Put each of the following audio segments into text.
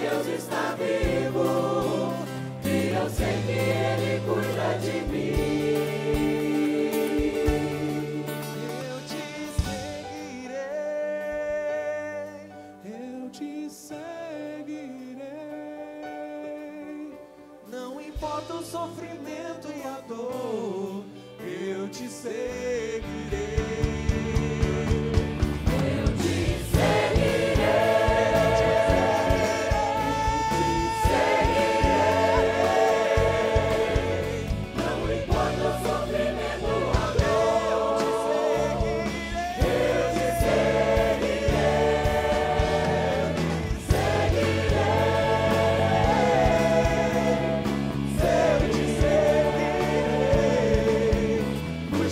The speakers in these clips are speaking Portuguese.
Deus está vivo e eu sei que Ele cuida de mim. Eu te seguirei. Não importa o sofrimento e a dor, eu te seguirei.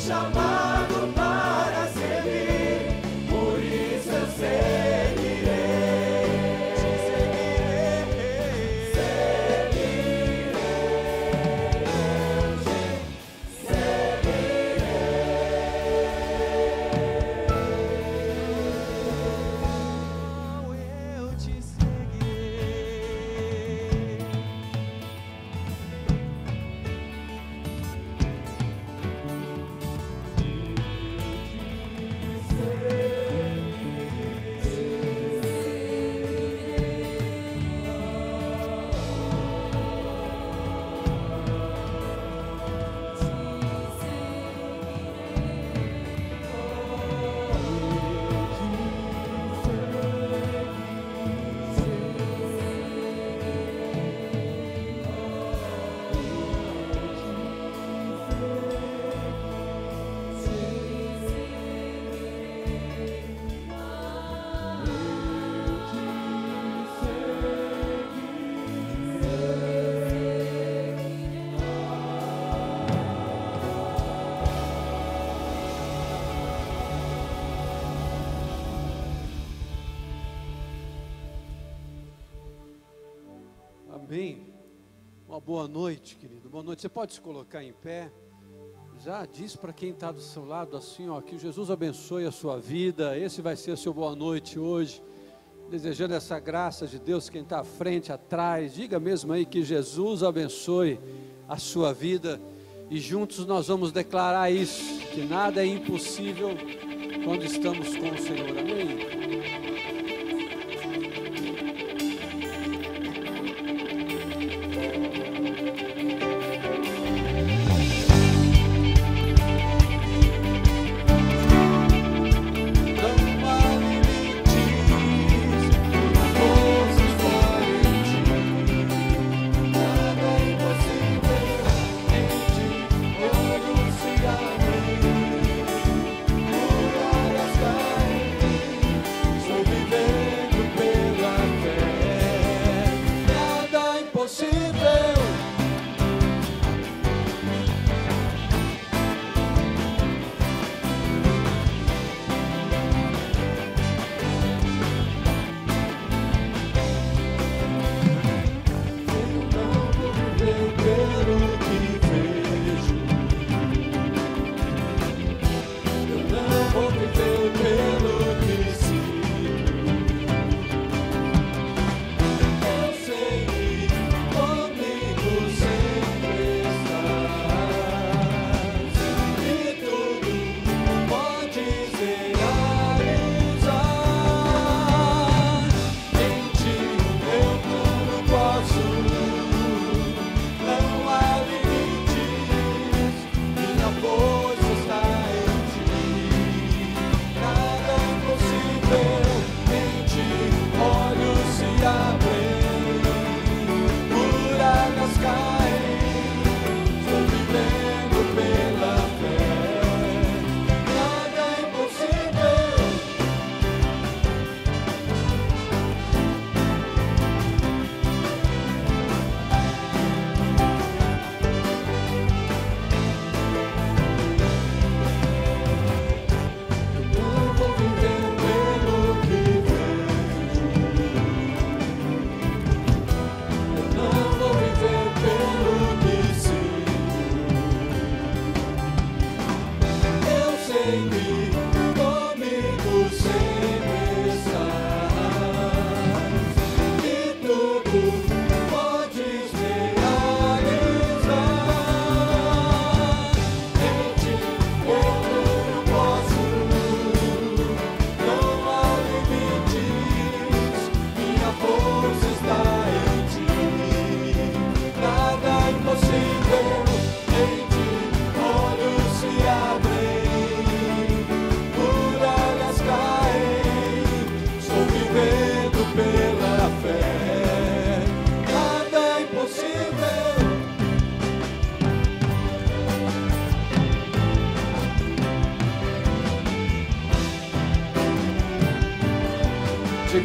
Chamado para servir, por isso eu seguirei, seguirei, Eu te seguirei. Amém. Uma boa noite, querido. Boa noite. Você pode se colocar em pé. Já diz para quem está do seu lado assim, ó, que Jesus abençoe a sua vida. Esse vai ser a sua boa noite hoje. Desejando essa graça de Deus, quem está à frente, atrás. Diga mesmo aí que Jesus abençoe a sua vida. E juntos nós vamos declarar isso, que nada é impossível quando estamos com o Senhor. Amém. Eu sei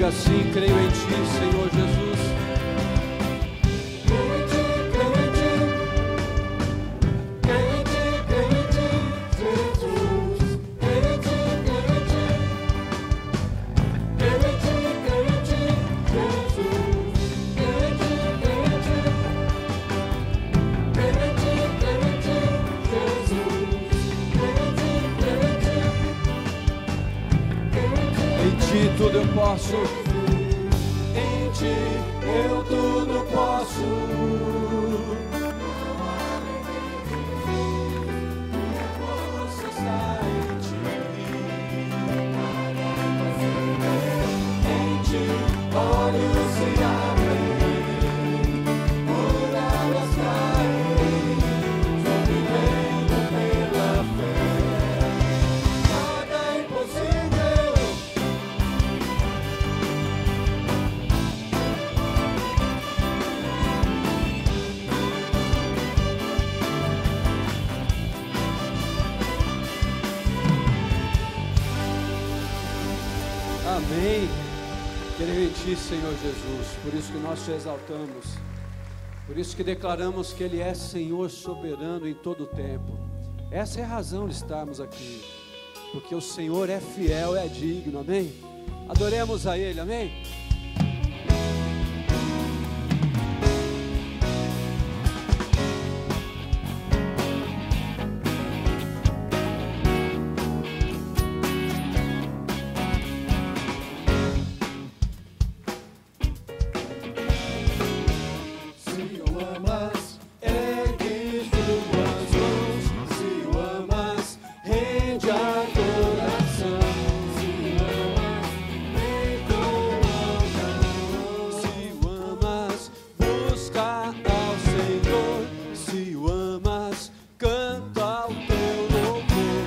assim: creio em Ti, Senhor Jesus. Creio em Ti, creio em Ti, Jesus. Creio em Ti, creio em Ti, creio em Ti, Jesus. Creio em Ti, creio em Ti, creio em Ti, Jesus. Creio em Ti, creio em Ti, creio em Ti. Em Ti tudo eu posso. Em Ti eu tudo posso. Posso estar em Ti. Em Ti olhos se abrem, muralhas caem, sou vivendo pela fé. Nada é impossível. Amém. Creio em Ti, Senhor Jesus. Por isso que nós Te exaltamos. Por isso que declaramos que Ele é Senhor soberano em todo o tempo. Essa é a razão de estarmos aqui. Porque o Senhor é fiel, é digno. Amém. Adoremos a Ele. Amém. Se o amas, ergue tuas mãos. Se o amas, rende adoração. Se o amas, vem com altar. Se o amas, busca ao Senhor. Se o amas, canta o teu louvor.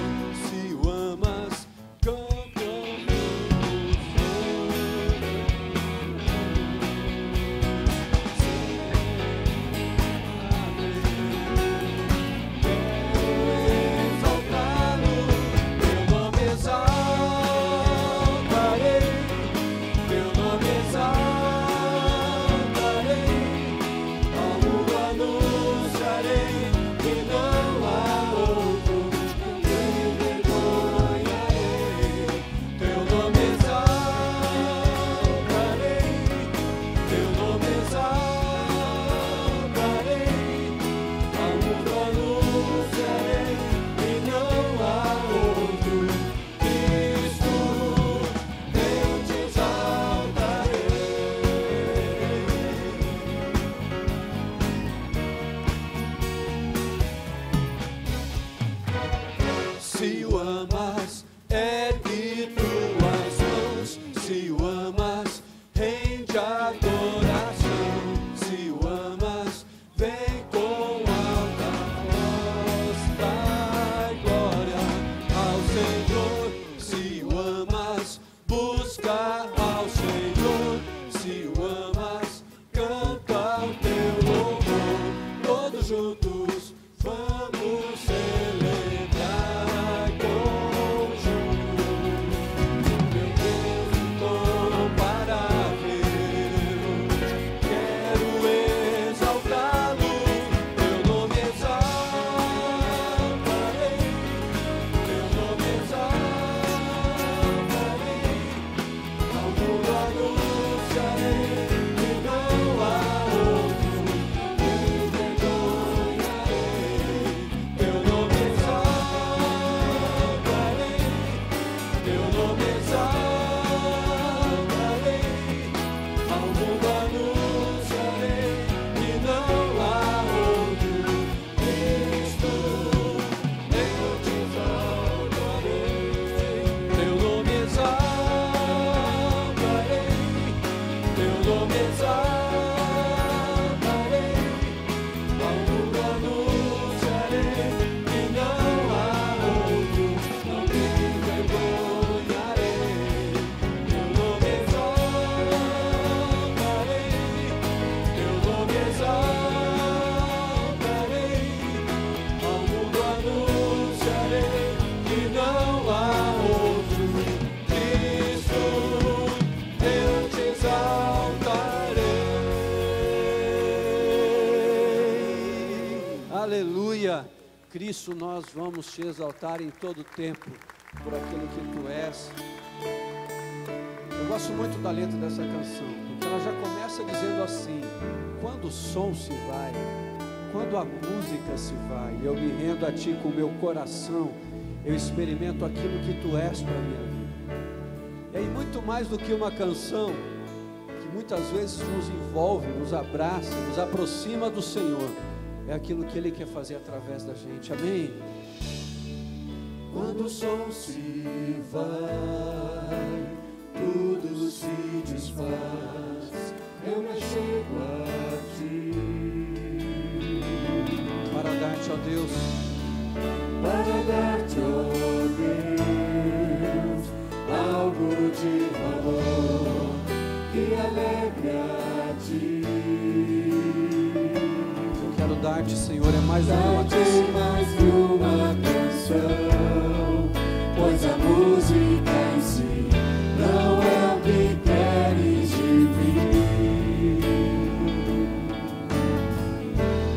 Se o amas, canta o teu exaltá-lo, teu nome exaltarei, teu nome exaltarei, ao mundo anunciarei que não há outro, me vergonharei, teu nome exaltarei, teu nome exaltarei. Ao mundo anunciarei que não há outro Cristo, eu te exaltarei. Se o amas, ergue tuas mãos. Se o amas, rende adoração. Se o amas, vem com alta voz, dai glória ao Senhor. Se o amas, busca ao Senhor. Se o amas, canta o teu louvor. Todos juntos vamos celebrar com júbilo. Meu Deus incomparável, quero exaltá-lo, teu nome exaltarei, teu nome exaltarei, ao mundo anunciarei que não há outro, me vergonharei, teu nome exaltarei, teu nome exaltarei, ao mundo anunciarei que não há outro Cristo, eu te exaltarei, teu nome exaltarei, teu nome exaltarei, ao mundo anunciarei que não há outro, não me vergonharei, teu nome exaltarei, teu nome exaltarei, ao mundo anunciarei que não há outro Cristo, eu te Aleluia. Cristo, nós vamos te exaltar em todo tempo por aquilo que tu és. Eu gosto muito da letra dessa canção, porque ela já começa dizendo assim: quando o som se vai, quando a música se vai, eu me rendo a ti com o meu coração, eu experimento aquilo que tu és para a minha vida. E aí, muito mais do que uma canção, que muitas vezes nos envolve, nos abraça, nos aproxima do Senhor, é aquilo que Ele quer fazer através da gente. Amém? Quando o som se vai, tudo se desfaz, eu me chego a ti, Para dar-te, ó Deus, para dar-te, ó Deus, algo de valor que alegre a ti. eu quero dar-te, Senhor, é mais do que uma Dar-te canção. mais que uma canção, pois a música em si não é o que queres de mim.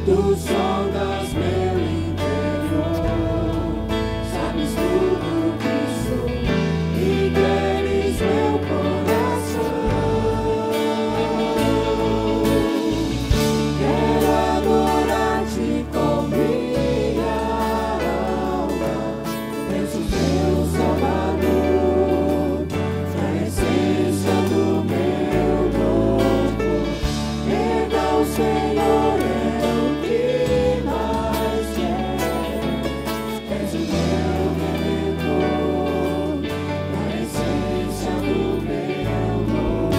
Do som das meu interior, sabes tudo que sou e queres meu coração. Quero adorar-te com minha alma, és o meu Salvador, a essência do meu louvor. Perdão, Senhor, é o que mais quero. És o meu Redentor, a essência do meu louvor.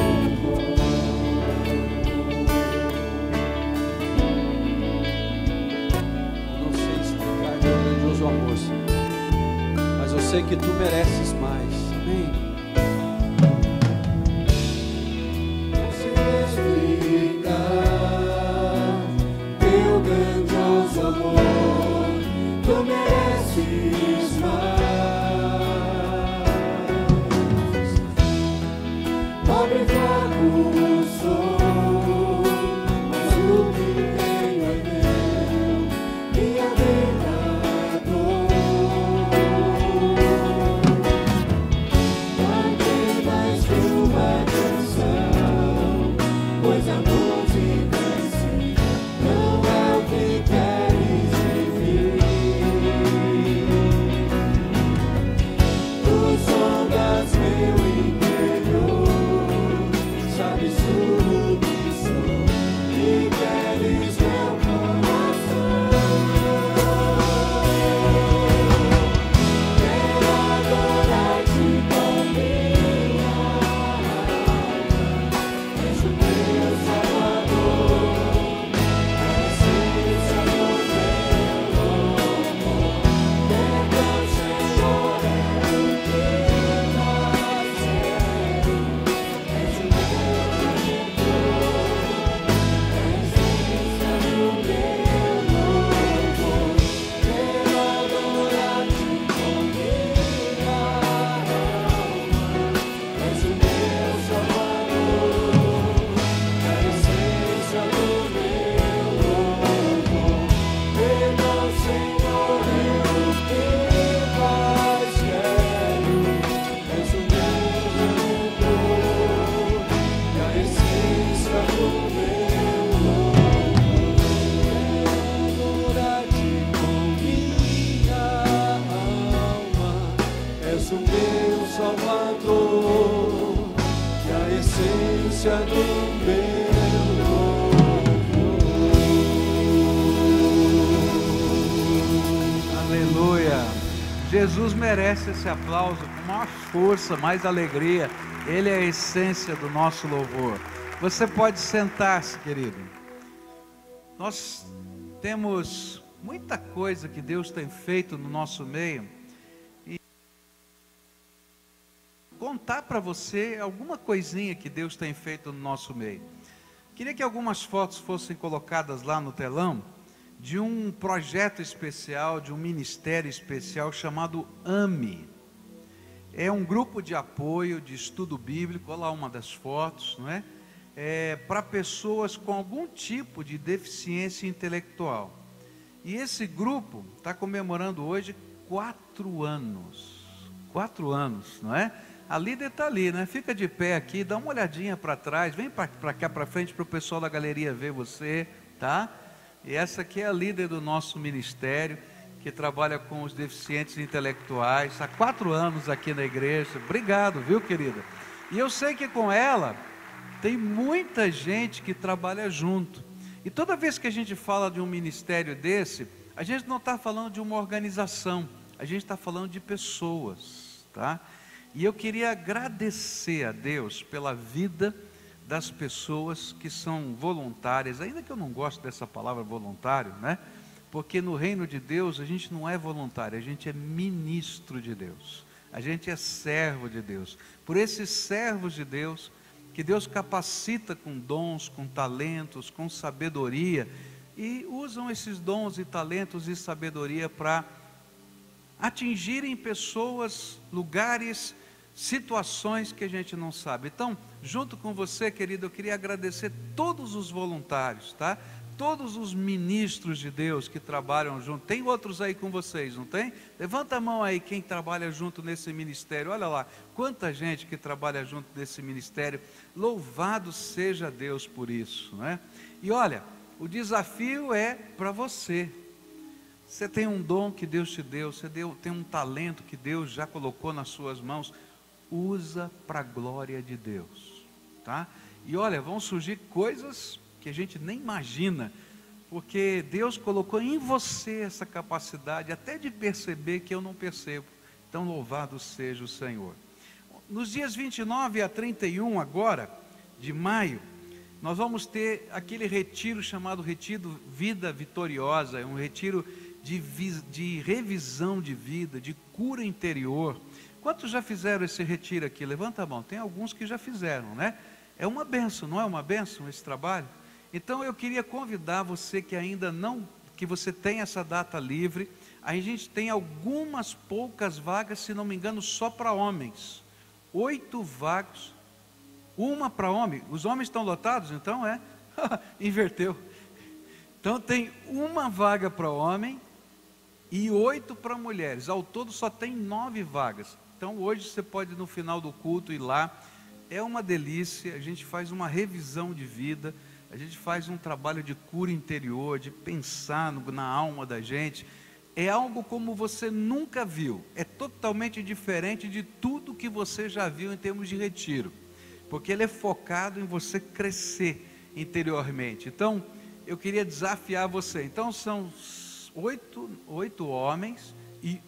Eu não sei explicar teu grandioso amor, Senhor, mas eu sei que tu mereces mais. Amém? Não sei explicar teu grandioso amor, tu mereces mais. Pobre e fraco sou, mas o que tenho é teu, minha verdadeira dor. Dá-me mais que uma canção, pois a música em si não é o que queres de mim. Tu sondas meu interior, sabes tudo que sou e queres meu coração. Quero adorar-te com minha alma, és o meu Salvador, a essência do meu louvor. Perdão, Senhor, é o que mais quero. És o meu Redentor, a essência do meu louvor. Quero adorar-te com minha alma, és o meu Salvador, a essência do meu louvor. Perdão, Senhor, é o que mais quero. És o meu Redentor, a essência do meu louvor. Quero adorar-te com minha alma, És o meu Salvador, e a essência do meu louvor. Aleluia. Jesus merece esse aplauso com mais força, mais alegria. Ele é a essência do nosso louvor. Você pode sentar-se, querido. Nós temos muita coisa que Deus tem feito no nosso meio. E contar para você alguma coisinha que Deus tem feito no nosso meio. Queria que algumas fotos fossem colocadas lá no telão, de um projeto especial, de um ministério especial chamado AME. É um grupo de apoio, de estudo bíblico, olha lá uma das fotos, não é? Para pessoas com algum tipo de deficiência intelectual. E esse grupo está comemorando hoje 4 anos. 4 anos, não é? A líder está ali, né? Fica de pé aqui, dá uma olhadinha para trás, vem para cá para frente para o pessoal da galeria ver você, tá? E essa aqui é a líder do nosso ministério, que trabalha com os deficientes intelectuais, há 4 anos aqui na igreja. Obrigado, viu, querida? E eu sei que com ela tem muita gente que trabalha junto. E toda vez que a gente fala de um ministério desse, a gente não está falando de uma organização, a gente está falando de pessoas, tá? E eu queria agradecer a Deus pela vida das pessoas que são voluntárias, ainda que eu não gosto dessa palavra voluntário, né? Porque no reino de Deus a gente não é voluntário, a gente é ministro de Deus, a gente é servo de Deus. Por esses servos de Deus, que Deus capacita com dons, com talentos, com sabedoria, e usam esses dons e talentos e sabedoria para atingirem pessoas, lugares, situações que a gente não sabe. Então, junto com você, querido, eu queria agradecer todos os voluntários, tá? Todos os ministros de Deus que trabalham junto. Tem outros aí com vocês, não tem? Levanta a mão aí quem trabalha junto nesse ministério. Olha lá, quanta gente que trabalha junto desse ministério. Louvado seja Deus por isso, né? E olha, o desafio é para você. Você tem um dom que Deus te deu, tem um talento que Deus já colocou nas suas mãos. Usa para a glória de Deus, tá? E olha, vão surgir coisas que a gente nem imagina, porque Deus colocou em você essa capacidade até de perceber que eu não percebo. Então louvado seja o Senhor. Nos dias 29 a 31 agora, de maio, nós vamos ter aquele retiro chamado Retiro Vida Vitoriosa. É um retiro de revisão de vida, de cura interior. Quantos já fizeram esse retiro aqui? Levanta a mão. Tem alguns que já fizeram, né? É uma bênção, não é uma bênção esse trabalho? Então eu queria convidar você que ainda não, que você tem essa data livre. A gente tem algumas poucas vagas, se não me engano, só para homens. 8 vagas, uma para homem. Os homens estão lotados, então é? Inverteu. Então tem uma vaga para homem e 8 para mulheres. Ao todo só tem 9 vagas. Então hoje você pode no final do culto ir lá. É uma delícia, a gente faz uma revisão de vida. A gente faz um trabalho de cura interior, de pensar na alma da gente. É algo como você nunca viu. É totalmente diferente de tudo que você já viu em termos de retiro. Porque ele é focado em você crescer interiormente. Então, eu queria desafiar você. Então, são 8 homens e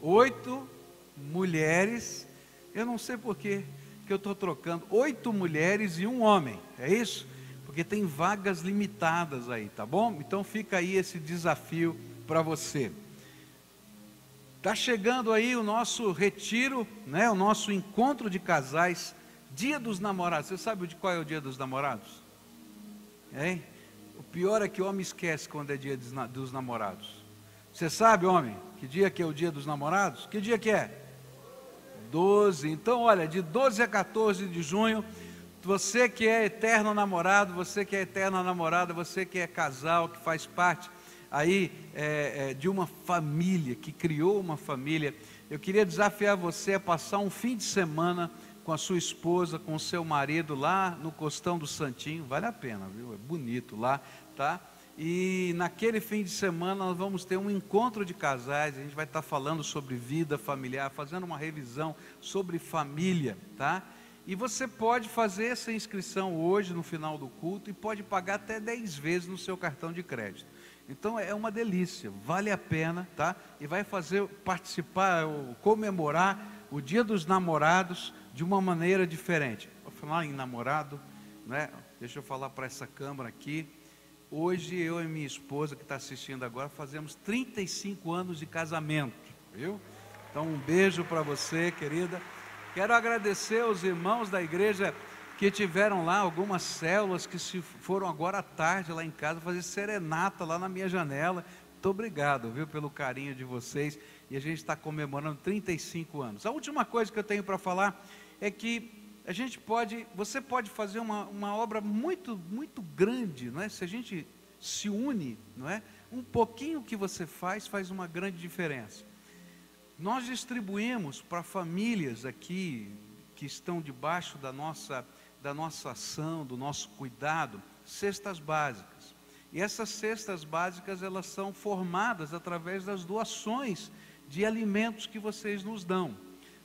8 mulheres. Eu não sei por que eu estou trocando. 8 mulheres e 1 homem. É isso? Porque tem vagas limitadas aí, tá bom? Então fica aí esse desafio para você. Está chegando aí o nosso retiro, né? O nosso encontro de casais, Dia dos Namorados. Você sabe de qual é o Dia dos Namorados? Hein? O pior é que o homem esquece quando é Dia dos Namorados. Você sabe, homem, que dia que é o Dia dos Namorados? Que dia que é? 12. Então, olha, de 12 a 14 de junho... Você que é eterno namorado, você que é eterna namorada, você que é casal, que faz parte aí de uma família, que criou uma família, eu queria desafiar você a passar um fim de semana com a sua esposa, com o seu marido lá no Costão do Santinho. Vale a pena, viu? É bonito lá, tá? E naquele fim de semana nós vamos ter um encontro de casais. A gente vai estar falando sobre vida familiar, fazendo uma revisão sobre família, tá? E você pode fazer essa inscrição hoje no final do culto e pode pagar até 10 vezes no seu cartão de crédito. Então é uma delícia, vale a pena, tá? E vai fazer participar, comemorar o Dia dos Namorados de uma maneira diferente. Vou falar em namorado, né? Deixa eu falar para essa câmera aqui. Hoje eu e minha esposa que está assistindo agora fazemos 35 anos de casamento, viu? Então um beijo para você, querida. Quero agradecer aos irmãos da igreja que tiveram lá algumas células que se foram agora à tarde lá em casa fazer serenata lá na minha janela. Muito obrigado, viu, pelo carinho de vocês. E a gente está comemorando 35 anos. A última coisa que eu tenho para falar é que você pode fazer uma obra muito, muito grande, não é? Se a gente se une, não é? um pouquinho que você faz uma grande diferença. Nós distribuímos para famílias aqui que estão debaixo da nossa ação, do nosso cuidado, cestas básicas. E essas cestas básicas, elas são formadas através das doações de alimentos que vocês nos dão.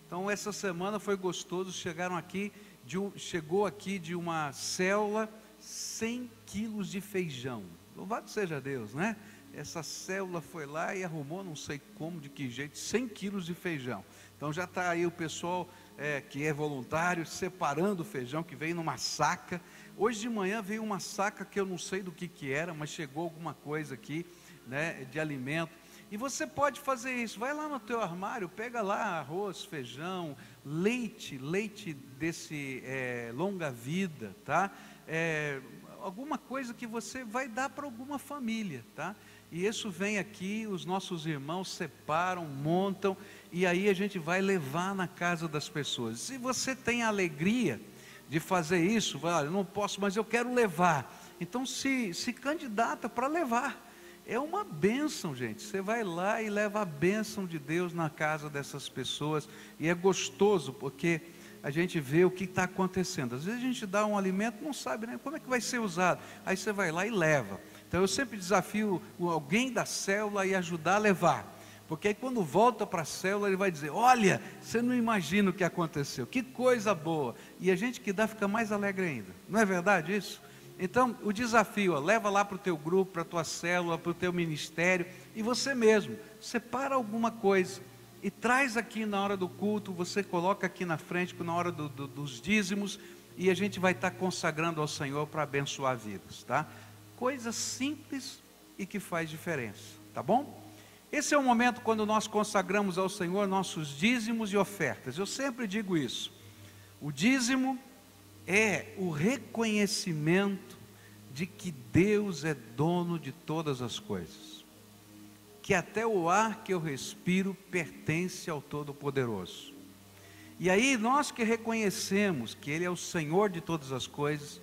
Então, essa semana foi gostoso, chegou aqui de uma célula 100 quilos de feijão. Louvado seja Deus, né? Essa célula foi lá e arrumou, não sei como, de que jeito, 100 quilos de feijão. Então já está aí o pessoal que é voluntário, separando o feijão, que veio numa saca. Hoje de manhã veio uma saca que eu não sei do que era, mas chegou alguma coisa aqui, né, de alimento. E você pode fazer isso, vai lá no teu armário, pega lá arroz, feijão, leite desse longa vida, tá? Alguma coisa que você vai dar para alguma família, tá? E isso vem aqui, os nossos irmãos separam, montam, e aí a gente vai levar na casa das pessoas. Se você tem a alegria de fazer isso, vai, eu não posso, mas eu quero levar. Então se candidata para levar. É uma bênção, gente. Você vai lá e leva a bênção de Deus na casa dessas pessoas. E é gostoso, porque a gente vê o que está acontecendo. Às vezes a gente dá um alimento, não sabe nem como é que vai ser usado. Aí você vai lá e leva. Então eu sempre desafio alguém da célula a ajudar a levar. Porque aí quando volta para a célula, ele vai dizer, olha, você não imagina o que aconteceu. Que coisa boa. E a gente que dá fica mais alegre ainda. Não é verdade isso? Então, o desafio, leva lá para o teu grupo, para a tua célula, para o teu ministério, e você mesmo, separa alguma coisa, e traz aqui na hora do culto, você coloca aqui na frente, na hora dos dízimos, e a gente vai estar consagrando ao Senhor para abençoar vidas, tá? Coisa simples e que faz diferença, tá bom? Esse é o momento quando nós consagramos ao Senhor nossos dízimos e ofertas. Eu sempre digo isso, o dízimo é o reconhecimento de que Deus é dono de todas as coisas, que até o ar que eu respiro pertence ao Todo-Poderoso. E aí nós que reconhecemos que Ele é o Senhor de todas as coisas,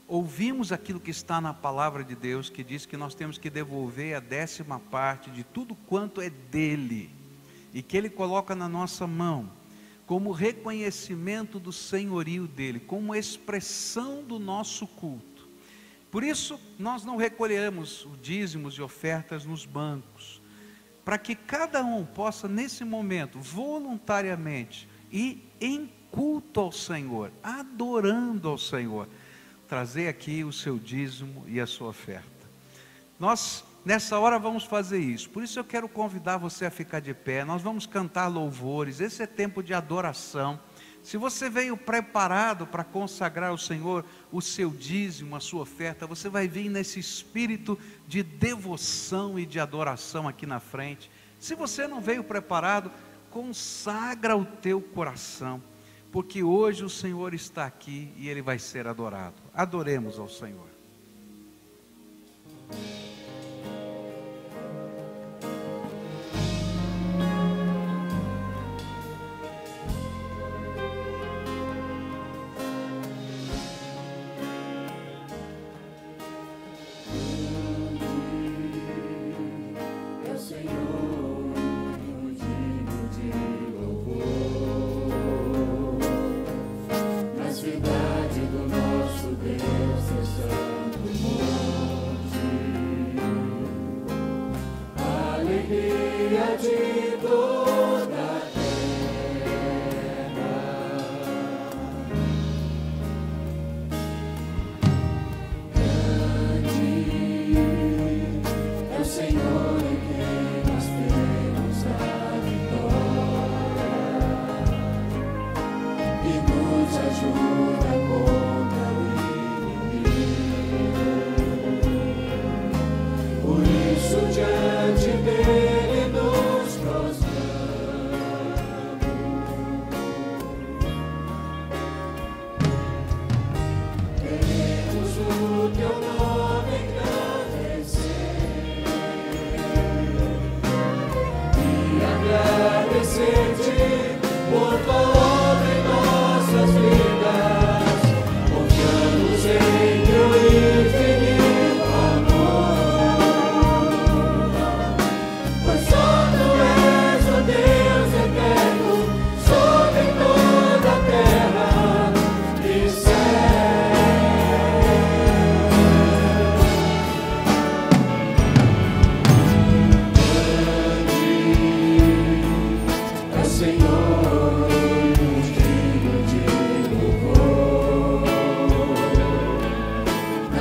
ouvimos aquilo que está na palavra de Deus, que diz que nós temos que devolver a 10ª parte de tudo quanto é dele, e que Ele coloca na nossa mão, como reconhecimento do senhorio dele, como expressão do nosso culto. Por isso, nós não recolhemos os dízimos e ofertas nos bancos, para que cada um possa, nesse momento, voluntariamente, e em culto ao Senhor, adorando ao Senhor, trazer aqui o seu dízimo e a sua oferta. Nós, nessa hora, vamos fazer isso. Por isso eu quero convidar você a ficar de pé. Nós vamos cantar louvores. Esse é tempo de adoração. Se você veio preparado para consagrar ao Senhor o seu dízimo, a sua oferta, você vai vir nesse espírito de devoção e de adoração aqui na frente. Se você não veio preparado, consagra o teu coração, porque hoje o Senhor está aqui e Ele vai ser adorado. Adoremos ao Senhor. Cidade do nosso Deus está.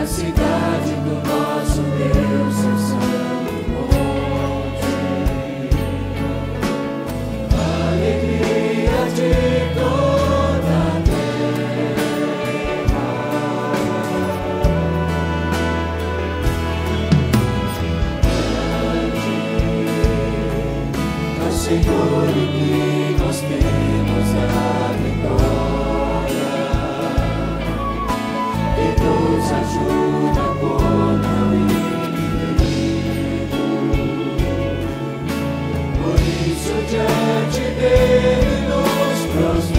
cidade do nosso Deus, seu santo monte. Alegria de toda a terra. Grande, Senhor, e que nós temos a vitória. E nos ajuda contra o inimigo. Por isso diante dele nos prostramos.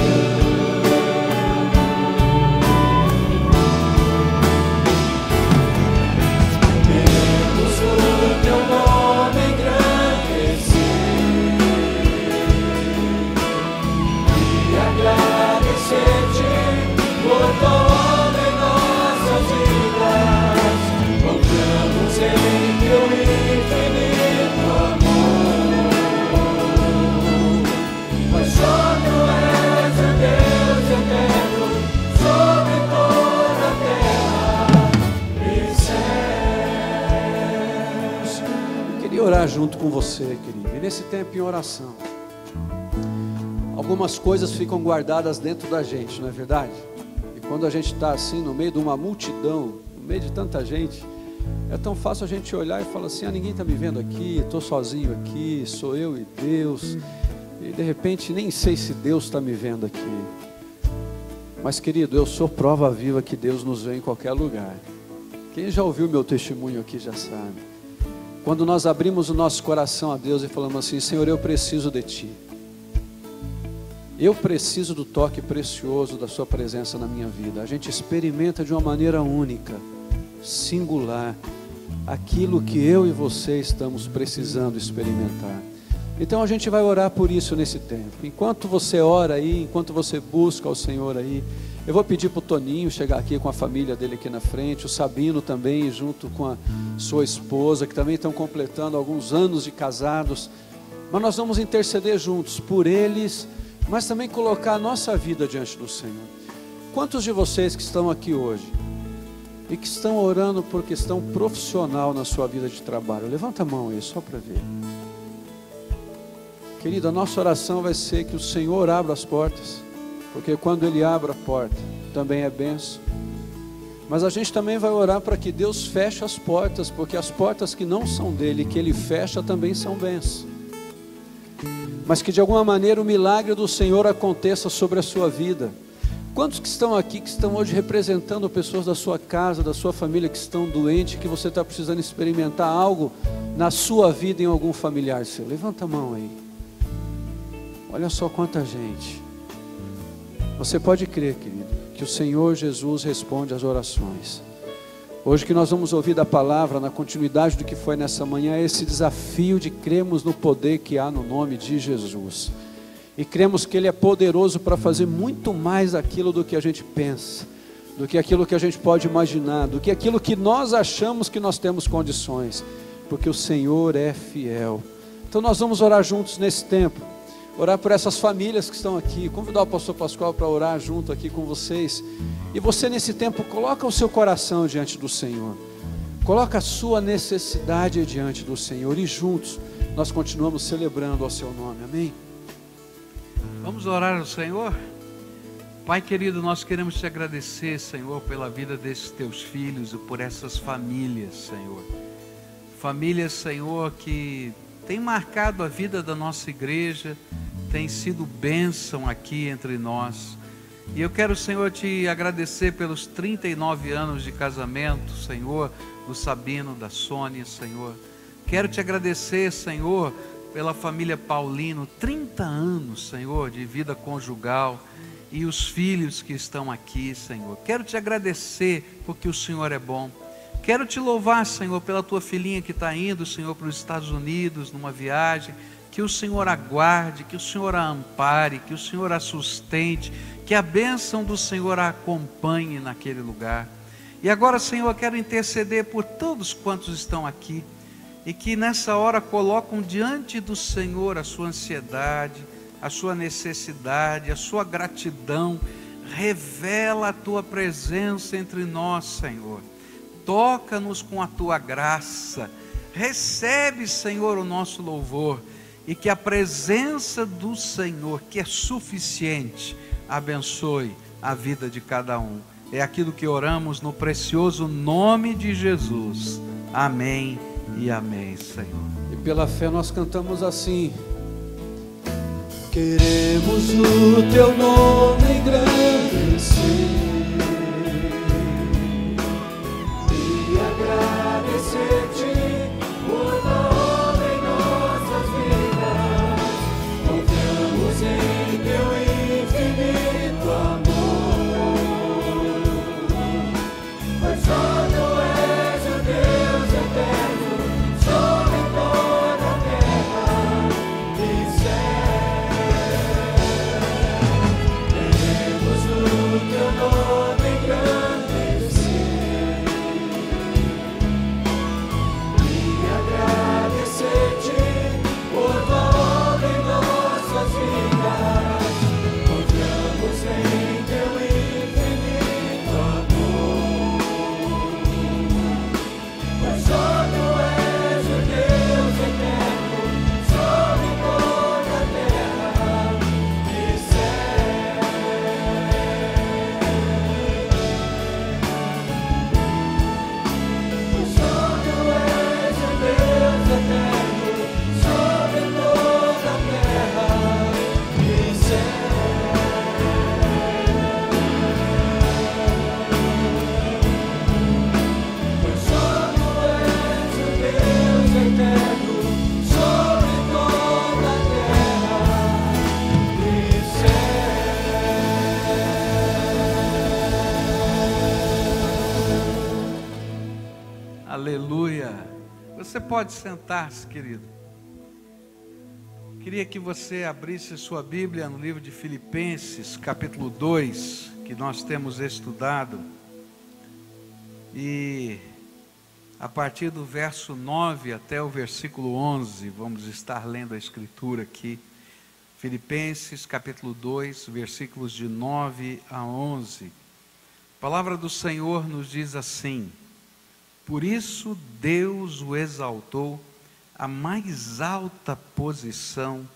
Queremos o teu nome engrandecer e agradecer-te por tua obra em nossas vidas. Confiamos em teu infinito amor, pois só tu és o Deus eterno sobre toda a terra e céus. Eu queria orar junto com você, querido. E nesse tempo em oração, algumas coisas ficam guardadas dentro da gente, não é verdade? E quando a gente está assim no meio de uma multidão, no meio de tanta gente, é tão fácil a gente olhar e falar assim: ah, ninguém está me vendo aqui, estou sozinho aqui, sou eu e Deus. E de repente nem sei se Deus está me vendo aqui. Mas querido, eu sou prova viva que Deus nos vê em qualquer lugar. Quem já ouviu meu testemunho aqui já sabe. Quando nós abrimos o nosso coração a Deus e falamos assim: Senhor, eu preciso de Ti. Eu preciso do toque precioso da sua presença na minha vida. A gente experimenta de uma maneira única, singular, aquilo que eu e você estamos precisando experimentar. Então a gente vai orar por isso nesse tempo. Enquanto você ora aí, enquanto você busca o Senhor aí, eu vou pedir para o Toninho chegar aqui com a família dele aqui na frente, o Sabino também, junto com a sua esposa, que também estão completando alguns anos de casados. Mas nós vamos interceder juntos por eles, mas também colocar a nossa vida diante do Senhor. Quantos de vocês que estão aqui hoje e que estão orando por questão profissional na sua vida de trabalho? Levanta a mão aí, só para ver. Querido, a nossa oração vai ser que o Senhor abra as portas, porque quando Ele abre a porta, também é bênção. Mas a gente também vai orar para que Deus feche as portas, porque as portas que não são dele, que Ele fecha, também são bênçãos. Mas que de alguma maneira o milagre do Senhor aconteça sobre a sua vida. Quantos que estão aqui, que estão hoje representando pessoas da sua casa, da sua família, que estão doentes, que você está precisando experimentar algo na sua vida em algum familiar seu? Levanta a mão aí. Olha só quanta gente. Você pode crer, querido, que o Senhor Jesus responde às orações. Hoje que nós vamos ouvir da palavra, na continuidade do que foi nessa manhã, é esse desafio de cremos no poder que há no nome de Jesus. E cremos que Ele é poderoso para fazer muito mais aquilo do que a gente pensa, do que aquilo que a gente pode imaginar, do que aquilo que nós achamos que nós temos condições, porque o Senhor é fiel. Então nós vamos orar juntos nesse tempo, orar por essas famílias que estão aqui, convidar o pastor Pascoal para orar junto aqui com vocês. E você nesse tempo coloca o seu coração diante do Senhor, coloca a sua necessidade diante do Senhor, e juntos nós continuamos celebrando ao seu nome, amém? Vamos orar ao Senhor? Pai querido, nós queremos te agradecer, Senhor, pela vida desses teus filhos e por essas famílias, Senhor. Famílias, Senhor, que têm marcado a vida da nossa igreja, têm sido bênção aqui entre nós. E eu quero, Senhor, te agradecer pelos 39 anos de casamento, Senhor, do Sabino, da Sônia, Senhor. Quero te agradecer, Senhor, pela família Paulino, 30 anos, Senhor, de vida conjugal, e os filhos que estão aqui, Senhor. Quero te agradecer porque o Senhor é bom. Quero te louvar, Senhor, pela tua filhinha que está indo, Senhor, para os Estados Unidos, numa viagem. Que o Senhor aguarde, que o Senhor a ampare, que o Senhor a sustente, que a bênção do Senhor a acompanhe naquele lugar. E agora, Senhor, eu quero interceder por todos quantos estão aqui e que nessa hora colocam diante do Senhor a sua ansiedade, a sua necessidade, a sua gratidão. Revela a tua presença entre nós, Senhor. toca-nos com a tua graça. Recebe, Senhor, o nosso louvor, e que a presença do Senhor, que é suficiente, abençoe a vida de cada um. É aquilo que oramos no precioso nome de Jesus. Amém e amém, Senhor. E pela fé nós cantamos assim: queremos o teu nome engrandecer E agradecer-te por tua obra em nossas vidas. Confiamos em teu infinito amor, pois só tu és o Deus eterno sobre toda a terra e céu. Queremos o teu nome engrandecer e agradecer-te por tua obra em nossas vidas. Confiamos em teu infinito amor, pois só tu és o Deus eterno sobre toda a terra e céu. Pois só tu és o Deus eterno sobre toda a terra e céu. Pois só tu és o Deus eterno sobre toda a terra e céu. Aleluia. Você pode sentar-se, querido. Queria que você abrisse sua Bíblia no livro de Filipenses, capítulo 2, que nós temos estudado. E a partir do verso 9 até o versículo 11, vamos estar lendo a escritura aqui. Filipenses, capítulo 2, versículos de 9 a 11. A palavra do Senhor nos diz assim: por isso Deus o exaltou à mais alta posição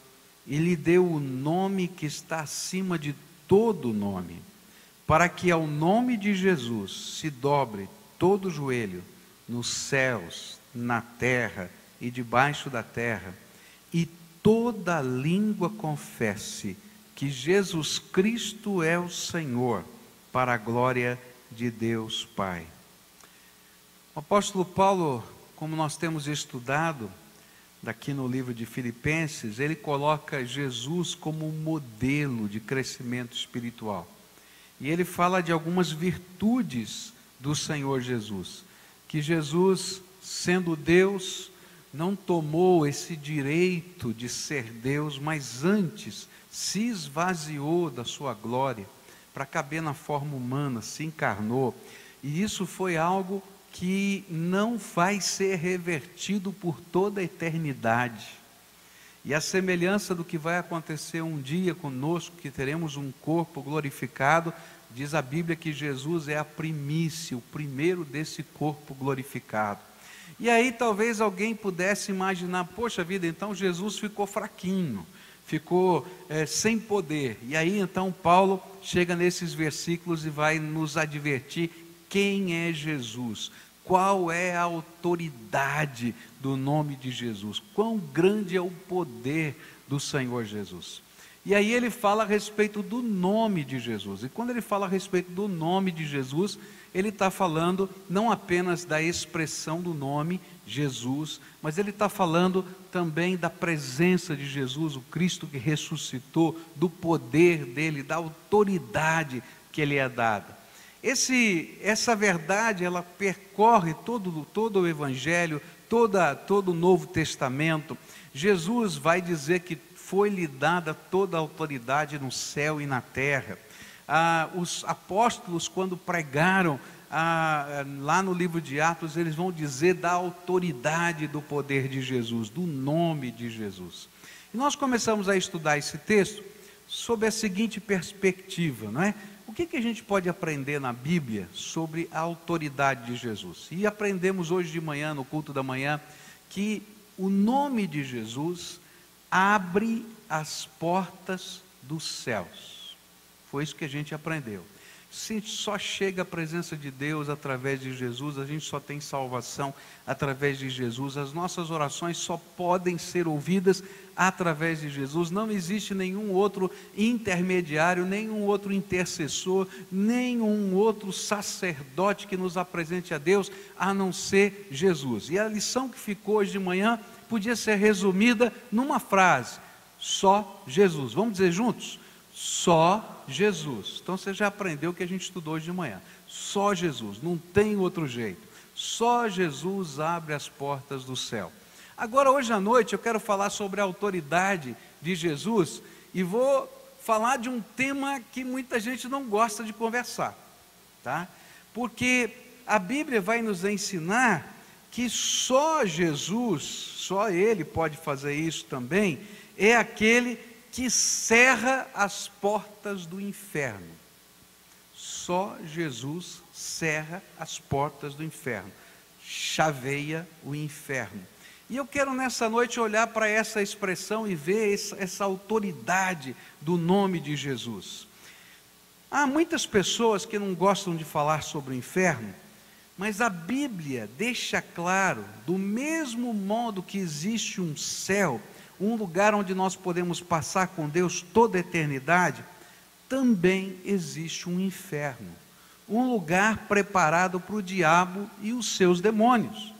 e lhe deu o nome que está acima de todo nome, para que ao nome de Jesus se dobre todo o joelho, nos céus, na terra e debaixo da terra, e toda língua confesse que Jesus Cristo é o Senhor, para a glória de Deus Pai. O apóstolo Paulo, como nós temos estudado daqui no livro de Filipenses, ele coloca Jesus como um modelo de crescimento espiritual. E ele fala de algumas virtudes do Senhor Jesus. Que Jesus, sendo Deus, não tomou esse direito de ser Deus, mas antes se esvaziou da sua glória para caber na forma humana, se encarnou. E isso foi algo que não vai ser revertido por toda a eternidade. E a semelhança do que vai acontecer um dia conosco, que teremos um corpo glorificado, diz a Bíblia que Jesus é a primícia, o primeiro desse corpo glorificado. E aí talvez alguém pudesse imaginar, poxa vida, então Jesus ficou fraquinho, ficou sem poder. E aí então Paulo chega nesses versículos e vai nos advertir quem é Jesus, qual é a autoridade do nome de Jesus, quão grande é o poder do Senhor Jesus. E aí ele fala a respeito do nome de Jesus, e quando ele fala a respeito do nome de Jesus, ele está falando não apenas da expressão do nome Jesus, mas ele está falando também da presença de Jesus, o Cristo que ressuscitou, do poder dele, da autoridade que ele é dada. Essa verdade, ela percorre todo o Evangelho, todo o Novo Testamento. Jesus vai dizer que foi-lhe dada toda a autoridade no céu e na terra. Os apóstolos, quando pregaram lá no livro de Atos, eles vão dizer da autoridade do poder de Jesus, do nome de Jesus. E nós começamos a estudar esse texto sob a seguinte perspectiva, não é? O que a gente pode aprender na Bíblia sobre a autoridade de Jesus? E aprendemos hoje de manhã, no culto da manhã, que o nome de Jesus abre as portas dos céus. Foi isso que a gente aprendeu. Se a gente só chega à presença de Deus através de Jesus, a gente só tem salvação através de Jesus, as nossas orações só podem ser ouvidas através de Jesus, não existe nenhum outro intermediário, nenhum outro intercessor, nenhum outro sacerdote que nos apresente a Deus, a não ser Jesus. E a lição que ficou hoje de manhã podia ser resumida numa frase: só Jesus. Vamos dizer juntos? Só Jesus. Então você já aprendeu o que a gente estudou hoje de manhã. Só Jesus, não tem outro jeito. Só Jesus abre as portas do céu. Agora, hoje à noite, eu quero falar sobre a autoridade de Jesus e vou falar de um tema que muita gente não gosta de conversar, tá? Porque a Bíblia vai nos ensinar que só Jesus, só Ele pode fazer isso também, é aquele que cerra as portas do inferno. Só Jesus cerra as portas do inferno, chaveia o inferno. E eu quero nessa noite olhar para essa expressão e ver essa autoridade do nome de Jesus. Há muitas pessoas que não gostam de falar sobre o inferno, mas a Bíblia deixa claro, do mesmo modo que existe um céu, um lugar onde nós podemos passar com Deus toda a eternidade, também existe um inferno, um lugar preparado para o diabo e os seus demônios,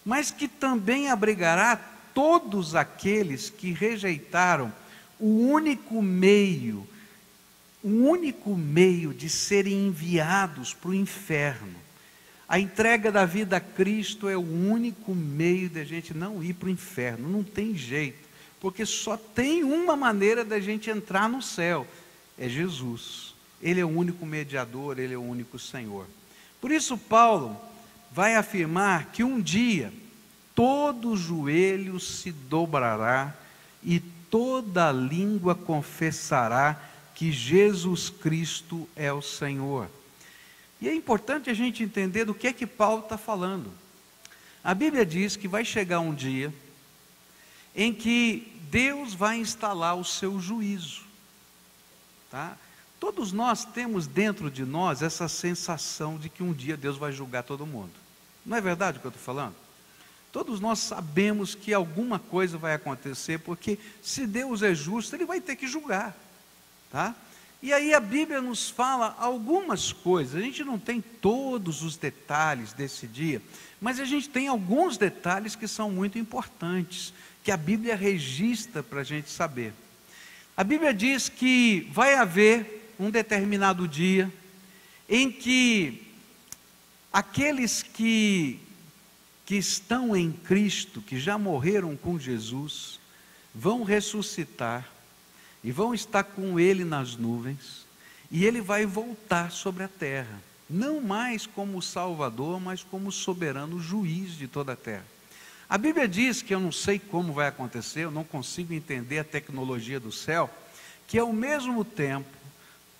mas que também abrigará todos aqueles que rejeitaram o único meio de serem enviados para o inferno. A entrega da vida a Cristo é o único meio de a gente não ir para o inferno, não tem jeito. Porque só tem uma maneira da gente entrar no céu, é Jesus. Ele é o único mediador, Ele é o único Senhor. Por isso Paulo vai afirmar que um dia todo joelho se dobrará e toda língua confessará que Jesus Cristo é o Senhor. E é importante a gente entender do que é que Paulo está falando. A Bíblia diz que vai chegar um dia em que Deus vai instalar o seu juízo, tá? Todos nós temos dentro de nós essa sensação de que um dia Deus vai julgar todo mundo. Não é verdade o que eu estou falando? Todos nós sabemos que alguma coisa vai acontecer, porque se Deus é justo, Ele vai ter que julgar, tá? E aí a Bíblia nos fala algumas coisas, a gente não tem todos os detalhes desse dia, mas a gente tem alguns detalhes que são muito importantes, que a Bíblia registra para a gente saber. A Bíblia diz que vai haver um determinado dia em que aqueles que estão em Cristo, que já morreram com Jesus, vão ressuscitar e vão estar com Ele nas nuvens, e Ele vai voltar sobre a terra, não mais como Salvador, mas como soberano juiz de toda a terra. A Bíblia diz, que eu não sei como vai acontecer, eu não consigo entender a tecnologia do céu, que ao mesmo tempo,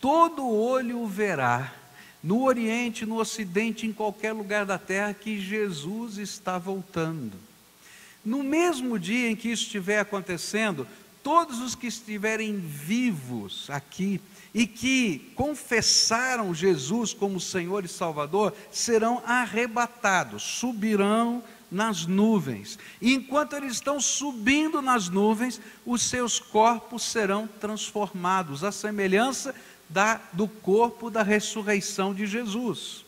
todo olho o verá, no Oriente, no Ocidente, em qualquer lugar da terra, que Jesus está voltando. No mesmo dia em que isso estiver acontecendo, todos os que estiverem vivos aqui e que confessaram Jesus como Senhor e Salvador, serão arrebatados, subirão nas nuvens. E enquanto eles estão subindo nas nuvens, os seus corpos serão transformados, à semelhança do corpo da ressurreição de Jesus.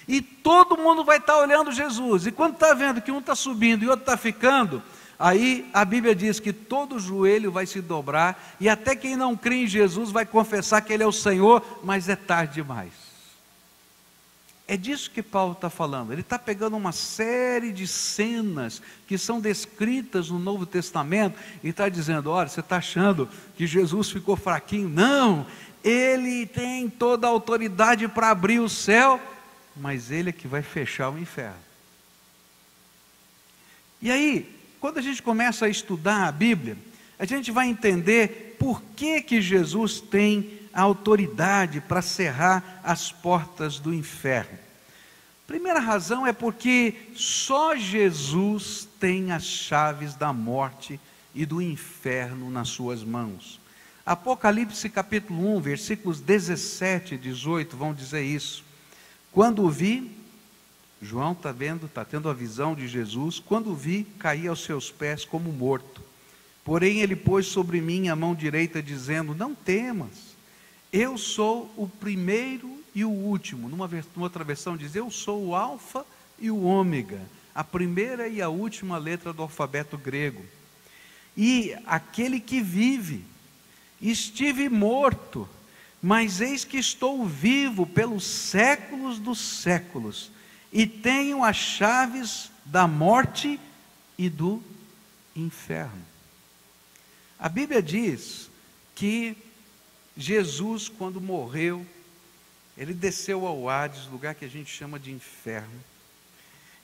E todo mundo vai estar olhando Jesus, e quando está vendo que um está subindo e outro está ficando, aí a Bíblia diz que todo joelho vai se dobrar, e até quem não crê em Jesus vai confessar que Ele é o Senhor, mas é tarde demais. É disso que Paulo está falando. Ele está pegando uma série de cenas que são descritas no Novo Testamento e está dizendo: olha, você está achando que Jesus ficou fraquinho? Não, Ele tem toda a autoridade para abrir o céu, mas Ele é que vai fechar o inferno. E aí, quando a gente começa a estudar a Bíblia, a gente vai entender por que Jesus tem a autoridade para cerrar as portas do inferno. Primeira razão é porque só Jesus tem as chaves da morte e do inferno nas suas mãos. Apocalipse capítulo 1, versículos 17 e 18 vão dizer isso. Quando o vi, João está tendo a visão de Jesus, quando o vi, caí aos seus pés como morto. Porém ele pôs sobre mim a mão direita, dizendo, não temas, eu sou o primeiro e o último. Numa outra versão diz, eu sou o alfa e o ômega, a primeira e a última letra do alfabeto grego. E aquele que vive, estive morto, mas eis que estou vivo pelos séculos dos séculos, e tenho as chaves da morte e do inferno. A Bíblia diz que Jesus, quando morreu, ele desceu ao Hades, lugar que a gente chama de inferno,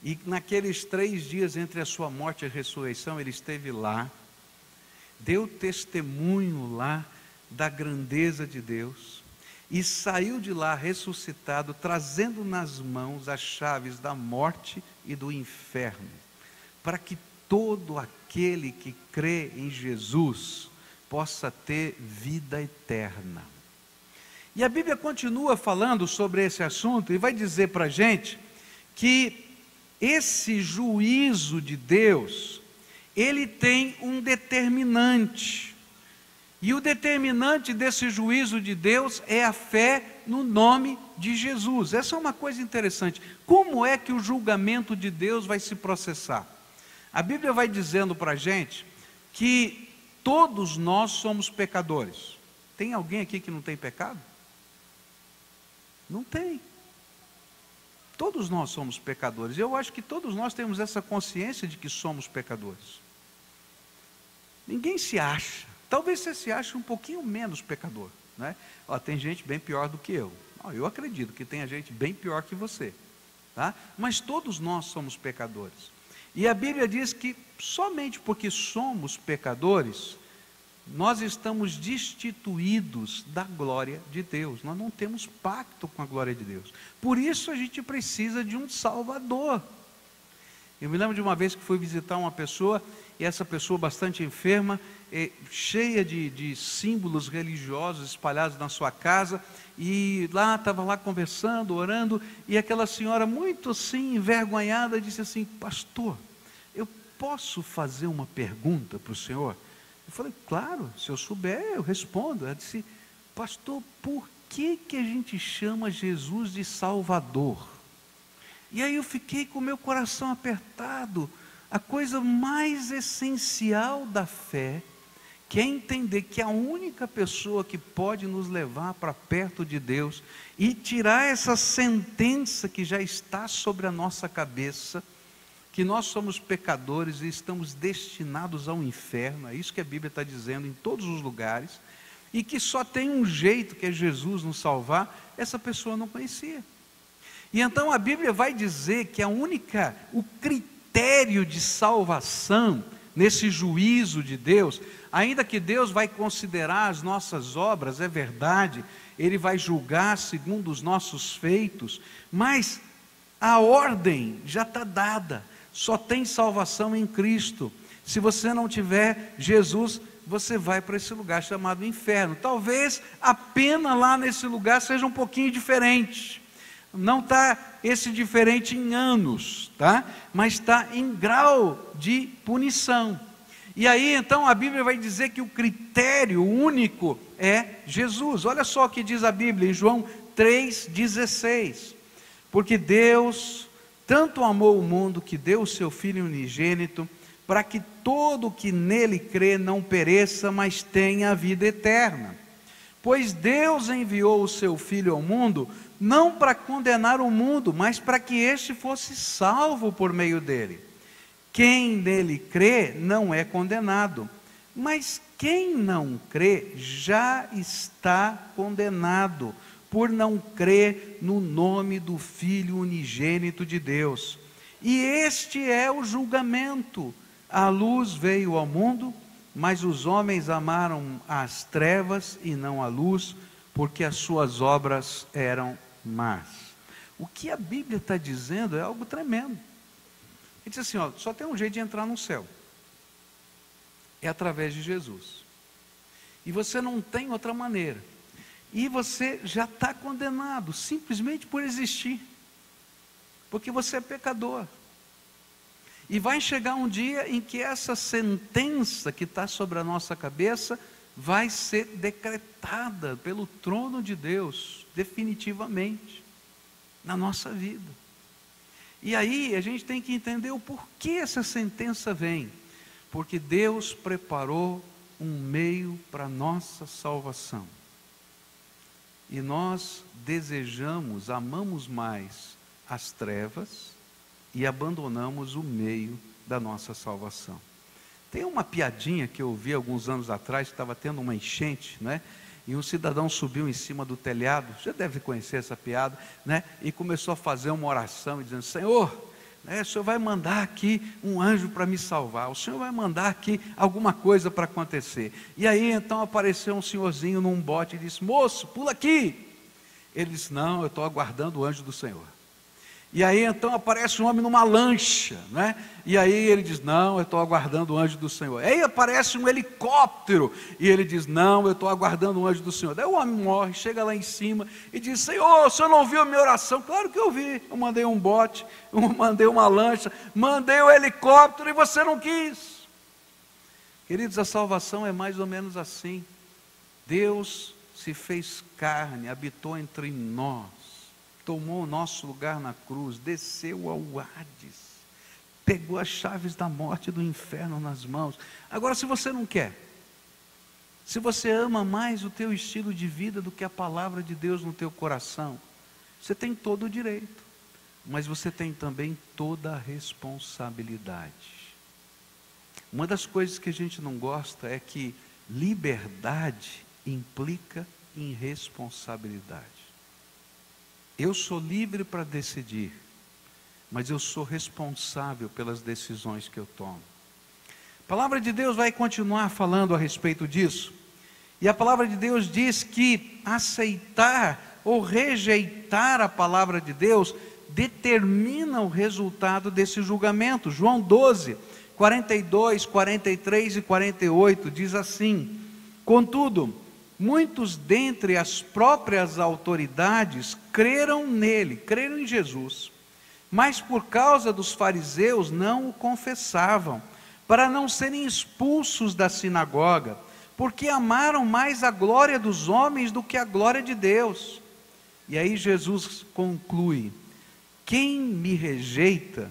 e naqueles 3 dias entre a sua morte e a ressurreição, ele esteve lá, deu testemunho lá da grandeza de Deus, e saiu de lá ressuscitado, trazendo nas mãos as chaves da morte e do inferno, para que todo aquele que crê em Jesus possa ter vida eterna. E a Bíblia continua falando sobre esse assunto e vai dizer para a gente que esse juízo de Deus, ele tem um determinante. E o determinante desse juízo de Deus é a fé no nome de Jesus. Essa é uma coisa interessante. Como é que o julgamento de Deus vai se processar? A Bíblia vai dizendo para a gente que todos nós somos pecadores. Tem alguém aqui que não tem pecado? Não tem. Todos nós somos pecadores. Eu acho que todos nós temos essa consciência de que somos pecadores. Ninguém se acha. Talvez você se ache um pouquinho menos pecador, né? Tem gente bem pior do que eu. Eu acredito que tem gente bem pior que você, tá? Mas todos nós somos pecadores. E a Bíblia diz que somente porque somos pecadores, nós estamos destituídos da glória de Deus. Nós não temos pacto com a glória de Deus. Por isso a gente precisa de um Salvador. Eu me lembro de uma vez que fui visitar uma pessoa, e essa pessoa bastante enferma, cheia de símbolos religiosos espalhados na sua casa, e lá, estava lá conversando, orando, e aquela senhora muito assim, envergonhada, disse assim, pastor, eu posso fazer uma pergunta para o senhor? Eu falei, claro, se eu souber, eu respondo. Ela disse, pastor, por que a gente chama Jesus de Salvador? E aí eu fiquei com o meu coração apertado. A coisa mais essencial da fé, que é entender que a única pessoa que pode nos levar para perto de Deus e tirar essa sentença que já está sobre a nossa cabeça, que nós somos pecadores e estamos destinados ao inferno, é isso que a Bíblia está dizendo em todos os lugares, e que só tem um jeito, que é Jesus nos salvar, essa pessoa não conhecia. E então a Bíblia vai dizer que o critério de salvação, nesse juízo de Deus, ainda que Deus vai considerar as nossas obras, é verdade, Ele vai julgar segundo os nossos feitos, mas a ordem já está dada, só tem salvação em Cristo. Se você não tiver Jesus, você vai para esse lugar chamado inferno. Talvez a pena lá nesse lugar seja um pouquinho diferente. Não está esse diferente em anos, tá? Mas está em grau de punição. E aí então a Bíblia vai dizer que o critério único é Jesus. Olha só o que diz a Bíblia em João 3,16. Porque Deus tanto amou o mundo que deu o seu Filho unigênito, para que todo que nele crê não pereça, mas tenha a vida eterna. Pois Deus enviou o seu Filho ao mundo, não para condenar o mundo, mas para que este fosse salvo por meio dele. Quem nele crê não é condenado, mas quem não crê já está condenado, por não crer no nome do Filho unigênito de Deus. E este é o julgamento. A luz veio ao mundo, mas os homens amaram as trevas e não a luz, porque as suas obras eram más. O que a Bíblia está dizendo é algo tremendo. Ele diz assim, ó, só tem um jeito de entrar no céu. É através de Jesus. E você não tem outra maneira. E você já está condenado, simplesmente por existir. Porque você é pecador. E vai chegar um dia em que essa sentença que está sobre a nossa cabeça vai ser decretada pelo trono de Deus, definitivamente, na nossa vida. E aí a gente tem que entender o porquê essa sentença vem. Porque Deus preparou um meio para a nossa salvação. E nós desejamos, amamos mais as trevas e abandonamos o meio da nossa salvação. Tem uma piadinha que eu ouvi alguns anos atrás, que estava tendo uma enchente, né? E um cidadão subiu em cima do telhado, você deve conhecer essa piada, né? E começou a fazer uma oração, dizendo, Senhor, né, o Senhor vai mandar aqui um anjo para me salvar, o Senhor vai mandar aqui alguma coisa para acontecer. E aí então apareceu um senhorzinho num bote e disse, moço, pula aqui. Ele disse, não, eu estou aguardando o anjo do Senhor. E aí então aparece um homem numa lancha, né? E aí ele diz, não, eu estou aguardando o anjo do Senhor. Aí aparece um helicóptero, e ele diz, não, eu estou aguardando o anjo do Senhor. Daí o homem morre, chega lá em cima, e diz, Senhor, o Senhor não ouviu a minha oração? Claro que eu ouvi, eu mandei um bote, eu mandei uma lancha, mandei o helicóptero, e você não quis. Queridos, a salvação é mais ou menos assim. Deus se fez carne, habitou entre nós, tomou o nosso lugar na cruz, desceu ao Hades, pegou as chaves da morte e do inferno nas mãos. Agora, se você não quer, se você ama mais o teu estilo de vida do que a palavra de Deus no teu coração, você tem todo o direito, mas você tem também toda a responsabilidade. Uma das coisas que a gente não gosta é que liberdade implica em responsabilidade. Eu sou livre para decidir, mas eu sou responsável pelas decisões que eu tomo. A palavra de Deus vai continuar falando a respeito disso. E a palavra de Deus diz que aceitar ou rejeitar a palavra de Deus determina o resultado desse julgamento. João 12, 42, 43 e 48 diz assim, contudo, muitos dentre as próprias autoridades creram nele, creram em Jesus, mas por causa dos fariseus não o confessavam, para não serem expulsos da sinagoga, porque amaram mais a glória dos homens do que a glória de Deus. E aí Jesus conclui, quem me rejeita,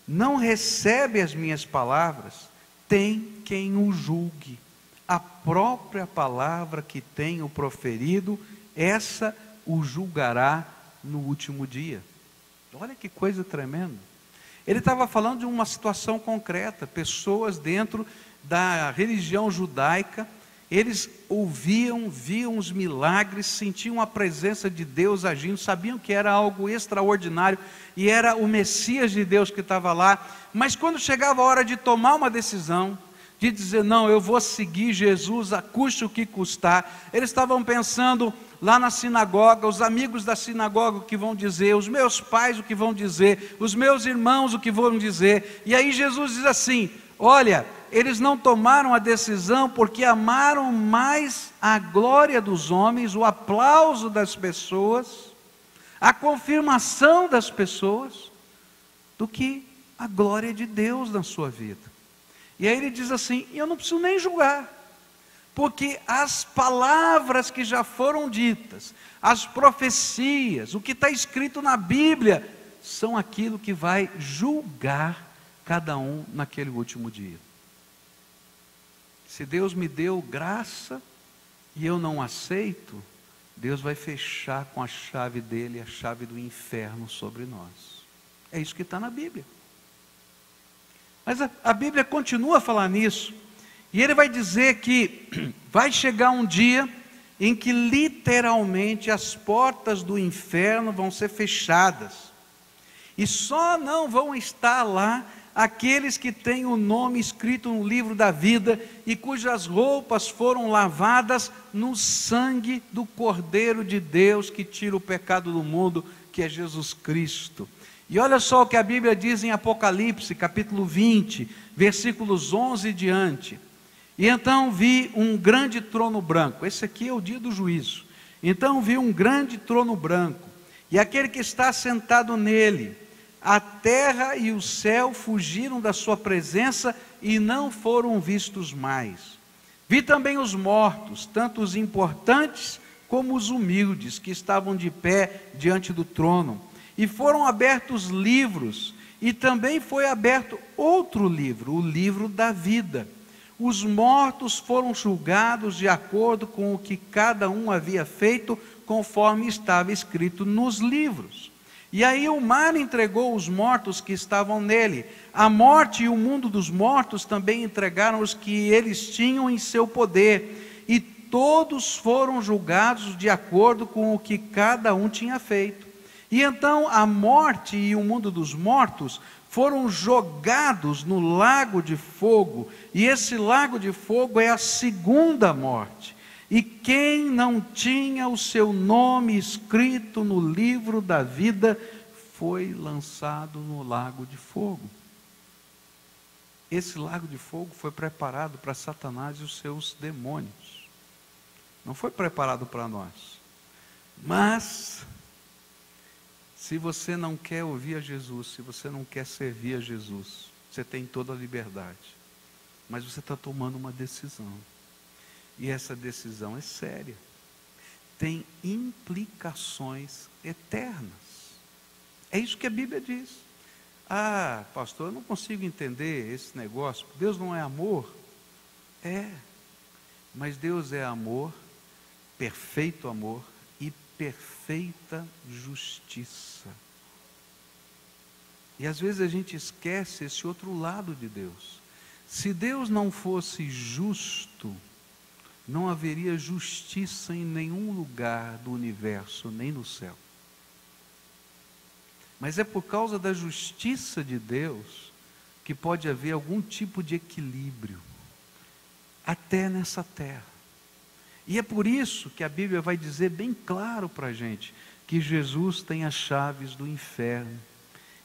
não recebe as minhas palavras, tem quem o julgue. A própria palavra que tenho proferido, essa o julgará no último dia. Olha que coisa tremenda. Ele estava falando de uma situação concreta, pessoas dentro da religião judaica, eles ouviam, viam os milagres, sentiam a presença de Deus agindo, sabiam que era algo extraordinário, e era o Messias de Deus que estava lá, mas quando chegava a hora de tomar uma decisão, de dizer, não, eu vou seguir Jesus, a custe o que custar, eles estavam pensando lá na sinagoga, os amigos da sinagoga o que vão dizer, os meus pais o que vão dizer, os meus irmãos o que vão dizer, e aí Jesus diz assim, olha, eles não tomaram a decisão porque amaram mais a glória dos homens, o aplauso das pessoas, a confirmação das pessoas, do que a glória de Deus na sua vida. E aí ele diz assim, eu não preciso nem julgar, porque as palavras que já foram ditas, as profecias, o que está escrito na Bíblia, são aquilo que vai julgar cada um naquele último dia. Se Deus me deu graça e eu não aceito, Deus vai fechar com a chave dele, a chave do inferno sobre nós. É isso que está na Bíblia. Mas a Bíblia continua a falar nisso, e ele vai dizer que vai chegar um dia em que literalmente as portas do inferno vão ser fechadas, e só não vão estar lá aqueles que têm o nome escrito no livro da vida e cujas roupas foram lavadas no sangue do Cordeiro de Deus que tira o pecado do mundo, que é Jesus Cristo. E olha só o que a Bíblia diz em Apocalipse, capítulo 20, versículos 11 e diante. E então vi um grande trono branco. Esse aqui é o dia do juízo. Então vi um grande trono branco, e aquele que está sentado nele. A terra e o céu fugiram da sua presença e não foram vistos mais. Vi também os mortos, tanto os importantes como os humildes, que estavam de pé diante do trono. E foram abertos livros, e também foi aberto outro livro, o livro da vida. Os mortos foram julgados de acordo com o que cada um havia feito, conforme estava escrito nos livros. E aí o mar entregou os mortos que estavam nele. A morte e o mundo dos mortos também entregaram os que eles tinham em seu poder. E todos foram julgados de acordo com o que cada um tinha feito. E então a morte e o mundo dos mortos foram jogados no lago de fogo, e esse lago de fogo é a segunda morte. E quem não tinha o seu nome escrito no livro da vida, foi lançado no lago de fogo. Esse lago de fogo foi preparado para Satanás e os seus demônios. Não foi preparado para nós. Mas se você não quer ouvir a Jesus, se você não quer servir a Jesus, você tem toda a liberdade. Mas você está tomando uma decisão. E essa decisão é séria. Tem implicações eternas. É isso que a Bíblia diz. Ah, pastor, eu não consigo entender esse negócio. Deus não é amor? É. Mas Deus é amor, perfeito amor, perfeita justiça. E às vezes a gente esquece esse outro lado de Deus. Se Deus não fosse justo, não haveria justiça em nenhum lugar do universo, nem no céu. Mas é por causa da justiça de Deus que pode haver algum tipo de equilíbrio, até nessa terra. E é por isso que a Bíblia vai dizer bem claro para a gente, que Jesus tem as chaves do inferno,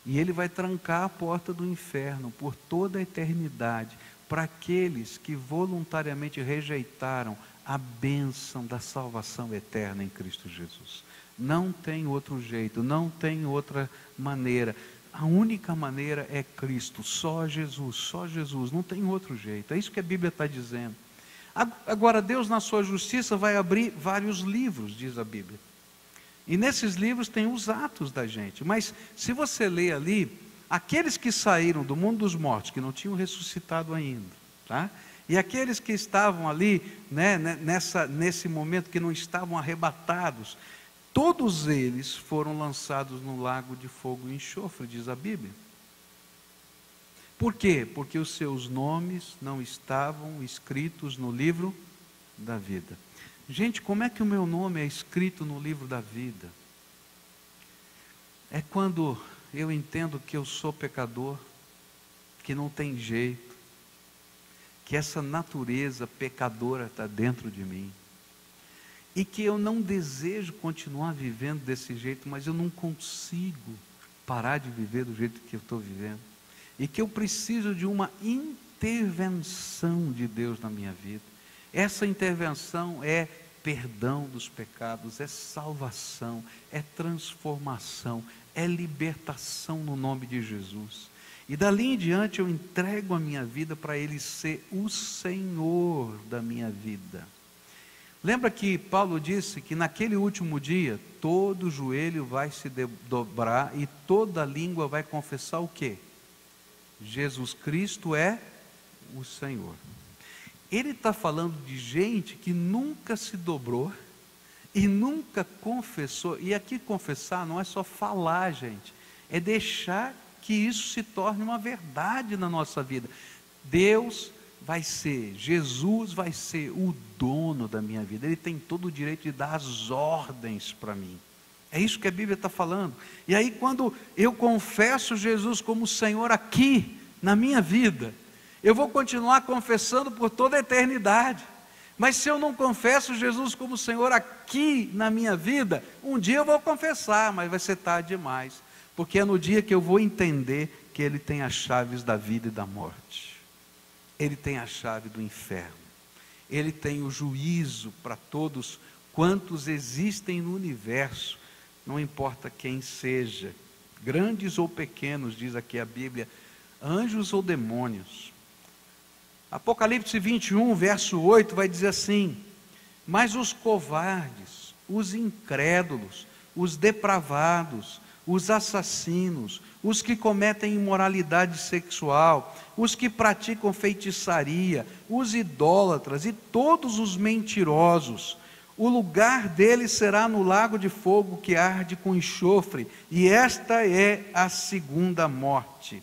e Ele vai trancar a porta do inferno por toda a eternidade, para aqueles que voluntariamente rejeitaram a bênção da salvação eterna em Cristo Jesus. Não tem outro jeito, não tem outra maneira. A única maneira é Cristo, só Jesus, não tem outro jeito. É isso que a Bíblia está dizendo. Agora, Deus na sua justiça vai abrir vários livros, diz a Bíblia. E nesses livros tem os atos da gente. Mas se você ler ali, aqueles que saíram do mundo dos mortos, que não tinham ressuscitado ainda, tá? E aqueles que estavam ali, né, nesse momento que não estavam arrebatados, todos eles foram lançados no lago de fogo e enxofre, diz a Bíblia. Por quê? Porque os seus nomes não estavam escritos no livro da vida. Gente, como é que o meu nome é escrito no livro da vida? É quando eu entendo que eu sou pecador, que não tem jeito, que essa natureza pecadora está dentro de mim, e que eu não desejo continuar vivendo desse jeito, mas eu não consigo parar de viver do jeito que eu estou vivendo. E que eu preciso de uma intervenção de Deus na minha vida. Essa intervenção é perdão dos pecados, é salvação, é transformação, é libertação no nome de Jesus. E dali em diante eu entrego a minha vida para Ele ser o Senhor da minha vida. Lembra que Paulo disse que naquele último dia, todo joelho vai se dobrar e toda língua vai confessar o quê? Jesus Cristo é o Senhor. Ele está falando de gente que nunca se dobrou e nunca confessou. E aqui confessar não é só falar, gente, é deixar que isso se torne uma verdade na nossa vida. Jesus vai ser o dono da minha vida. Ele tem todo o direito de dar as ordens para mim. É isso que a Bíblia está falando. E aí quando eu confesso Jesus como Senhor aqui, na minha vida, eu vou continuar confessando por toda a eternidade. Mas se eu não confesso Jesus como Senhor aqui na minha vida, um dia eu vou confessar, mas vai ser tarde demais. Porque é no dia que eu vou entender que Ele tem as chaves da vida e da morte. Ele tem a chave do inferno. Ele tem o juízo para todos quantos existem no universo. Não importa quem seja, grandes ou pequenos, diz aqui a Bíblia, anjos ou demônios. Apocalipse 21, verso 8, vai dizer assim: mas os covardes, os incrédulos, os depravados, os assassinos, os que cometem imoralidade sexual, os que praticam feitiçaria, os idólatras e todos os mentirosos, o lugar deles será no lago de fogo que arde com enxofre, e esta é a segunda morte.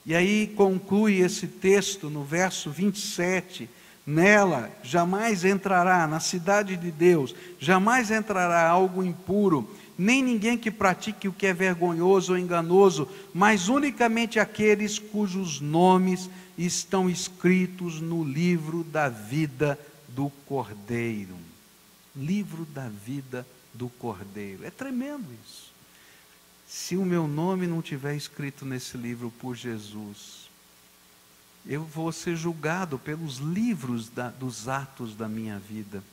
E aí conclui esse texto no verso 27, nela jamais entrará, na cidade de Deus, jamais entrará algo impuro, nem ninguém que pratique o que é vergonhoso ou enganoso, mas unicamente aqueles cujos nomes estão escritos no livro da vida do Cordeiro. Livro da vida do Cordeiro. É tremendo isso. Se o meu nome não estiver escrito nesse livro por Jesus, eu vou ser julgado pelos livros dos atos da minha vida.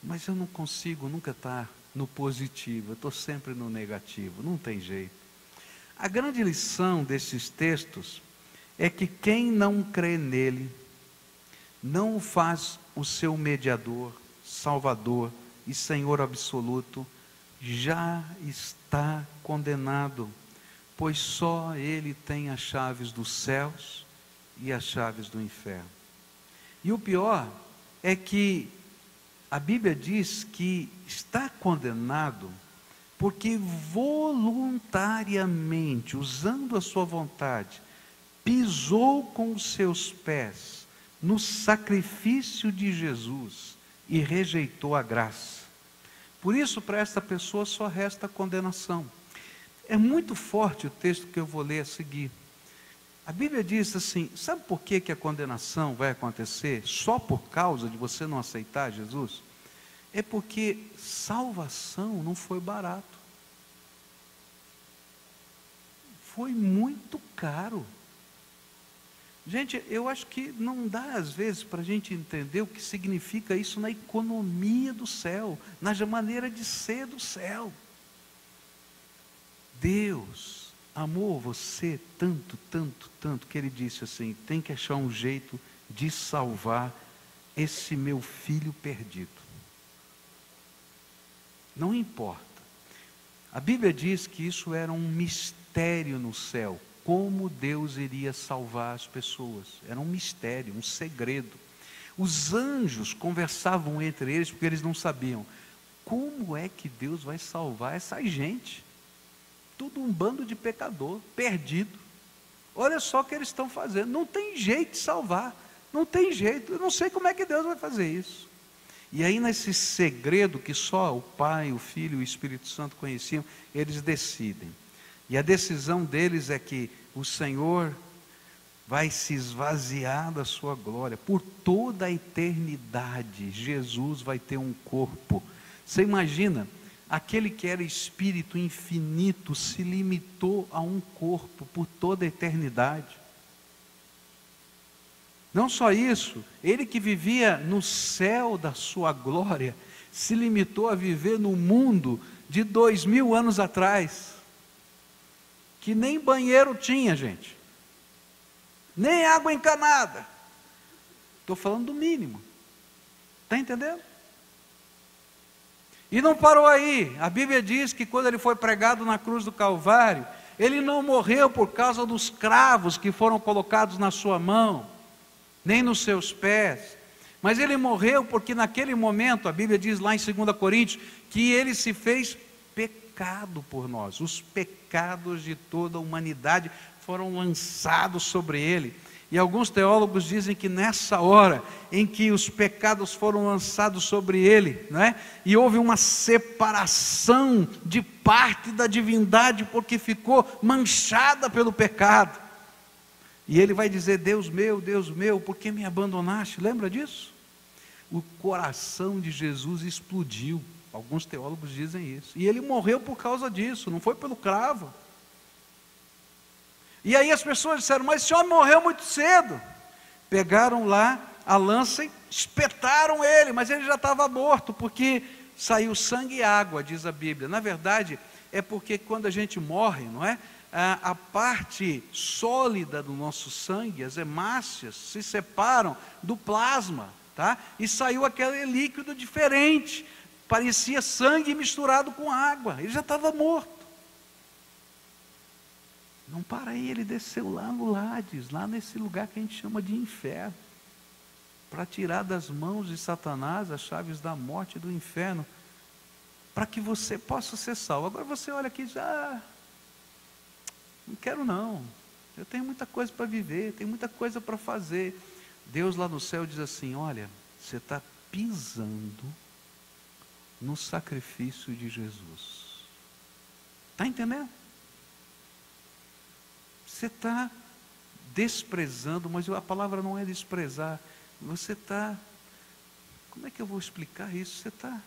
Mas eu não consigo nunca estar no positivo, eu estou sempre no negativo, não tem jeito. A grande lição desses textos é que quem não crê nele, não faz o seu mediador, Salvador e Senhor absoluto, já está condenado, pois só Ele tem as chaves dos céus e as chaves do inferno. E o pior é que a Bíblia diz que está condenado porque voluntariamente, usando a sua vontade, pisou com os seus pés no sacrifício de Jesus e rejeitou a graça. Por isso, para esta pessoa só resta condenação. É muito forte o texto que eu vou ler a seguir. A Bíblia diz assim: sabe por que a condenação vai acontecer? Só por causa de você não aceitar Jesus? É porque salvação não foi barato. Foi muito caro. Gente, eu acho que não dá às vezes para a gente entender o que significa isso na economia do céu, na maneira de ser do céu. Deus amou você tanto, tanto, tanto, que Ele disse assim: tem que achar um jeito de salvar esse meu filho perdido. Não importa. A Bíblia diz que isso era um mistério no céu. Como Deus iria salvar as pessoas. Era um mistério, um segredo. Os anjos conversavam entre eles porque eles não sabiam. Como é que Deus vai salvar essa gente? Tudo um bando de pecador, perdido. Olha só o que eles estão fazendo. Não tem jeito de salvar. Não tem jeito. Eu não sei como é que Deus vai fazer isso. E aí nesse segredo que só o Pai, o Filho e o Espírito Santo conheciam, eles decidem. E a decisão deles é que o Senhor vai se esvaziar da sua glória. Por toda a eternidade, Jesus vai ter um corpo. Você imagina, aquele que era espírito infinito se limitou a um corpo por toda a eternidade. Não só isso, ele que vivia no céu da sua glória, se limitou a viver no mundo de 2000 anos atrás. Que nem banheiro tinha, gente. Nem água encanada. Estou falando do mínimo. Está entendendo? E não parou aí. A Bíblia diz que quando ele foi pregado na cruz do Calvário, ele não morreu por causa dos cravos que foram colocados na sua mão, nem nos seus pés. Mas ele morreu porque naquele momento, a Bíblia diz lá em 2 Coríntios, que ele se fez pecado por nós. Os pecados de toda a humanidade foram lançados sobre ele. E alguns teólogos dizem que nessa hora em que os pecados foram lançados sobre ele, né, e houve uma separação de parte da divindade porque ficou manchada pelo pecado. E ele vai dizer: Deus meu, por que me abandonaste? Lembra disso? O coração de Jesus explodiu. Alguns teólogos dizem isso. E ele morreu por causa disso, não foi pelo cravo. E aí as pessoas disseram: mas esse homem morreu muito cedo. Pegaram lá a lança e espetaram ele, mas ele já estava morto, porque saiu sangue e água, diz a Bíblia. Na verdade, é porque quando a gente morre, não é? A parte sólida do nosso sangue, as hemácias, se separam do plasma, tá? E saiu aquele líquido diferente, parecia sangue misturado com água. Ele já estava morto. Não para aí, ele desceu lá no Hades, lá nesse lugar que a gente chama de inferno, para tirar das mãos de Satanás as chaves da morte e do inferno, para que você possa ser salvo. Agora você olha aqui e diz: não quero não, eu tenho muita coisa para viver, tenho muita coisa para fazer. Deus lá no céu diz assim: olha, você está pisando no sacrifício de Jesus. Está entendendo? Você está desprezando, mas a palavra não é desprezar. Você está, como é que eu vou explicar isso? Você está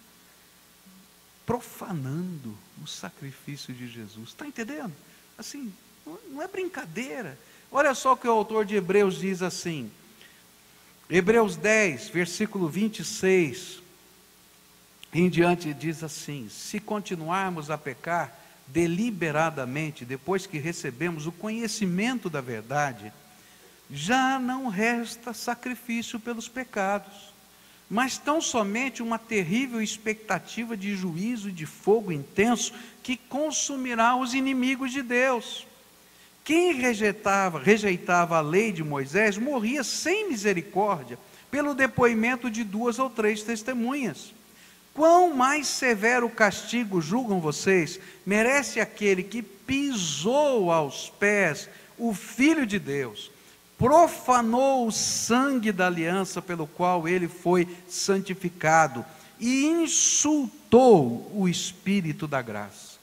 profanando o sacrifício de Jesus. Está entendendo? Assim, não é brincadeira. Olha só o que o autor de Hebreus diz assim, Hebreus 10, versículo 26 em diante, diz assim: se continuarmos a pecar deliberadamente, depois que recebemos o conhecimento da verdade, já não resta sacrifício pelos pecados, mas tão somente uma terrível expectativa de juízo e de fogo intenso que consumirá os inimigos de Deus. Quem rejeitava a lei de Moisés morria sem misericórdia pelo depoimento de 2 ou 3 testemunhas. Quão mais severo castigo, julgam vocês, merece aquele que pisou aos pés o Filho de Deus, profanou o sangue da aliança pelo qual ele foi santificado e insultou o Espírito da graça?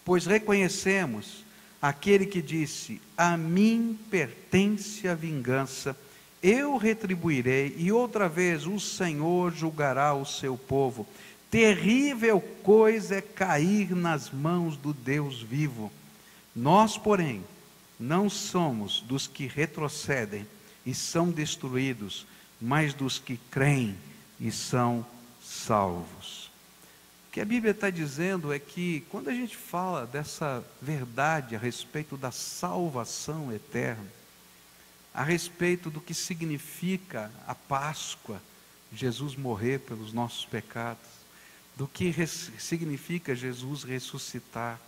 Pois reconhecemos aquele que disse: a mim pertence a vingança, eu retribuirei, e outra vez o Senhor julgará o seu povo. Terrível coisa é cair nas mãos do Deus vivo. Nós, porém, não somos dos que retrocedem e são destruídos, mas dos que creem e são salvos. O que a Bíblia está dizendo é que, quando a gente fala dessa verdade a respeito da salvação eterna, a respeito do que significa a Páscoa, Jesus morrer pelos nossos pecados, do que significa Jesus ressuscitar,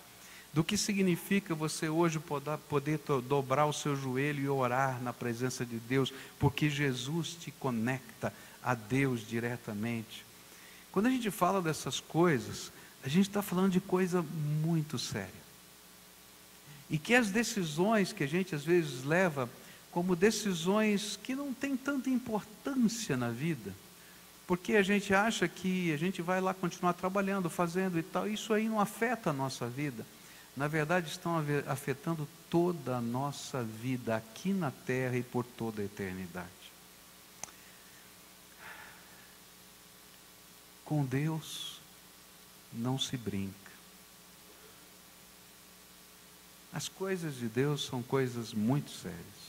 do que significa você hoje poder dobrar o seu joelho e orar na presença de Deus, porque Jesus te conecta a Deus diretamente. Quando a gente fala dessas coisas, a gente está falando de coisa muito séria. E que as decisões que a gente às vezes leva como decisões que não têm tanta importância na vida, porque a gente acha que a gente vai lá continuar trabalhando, fazendo e tal, isso aí não afeta a nossa vida. Na verdade, estão afetando toda a nossa vida aqui na terra e por toda a eternidade. Com Deus não se brinca. As coisas de Deus são coisas muito sérias.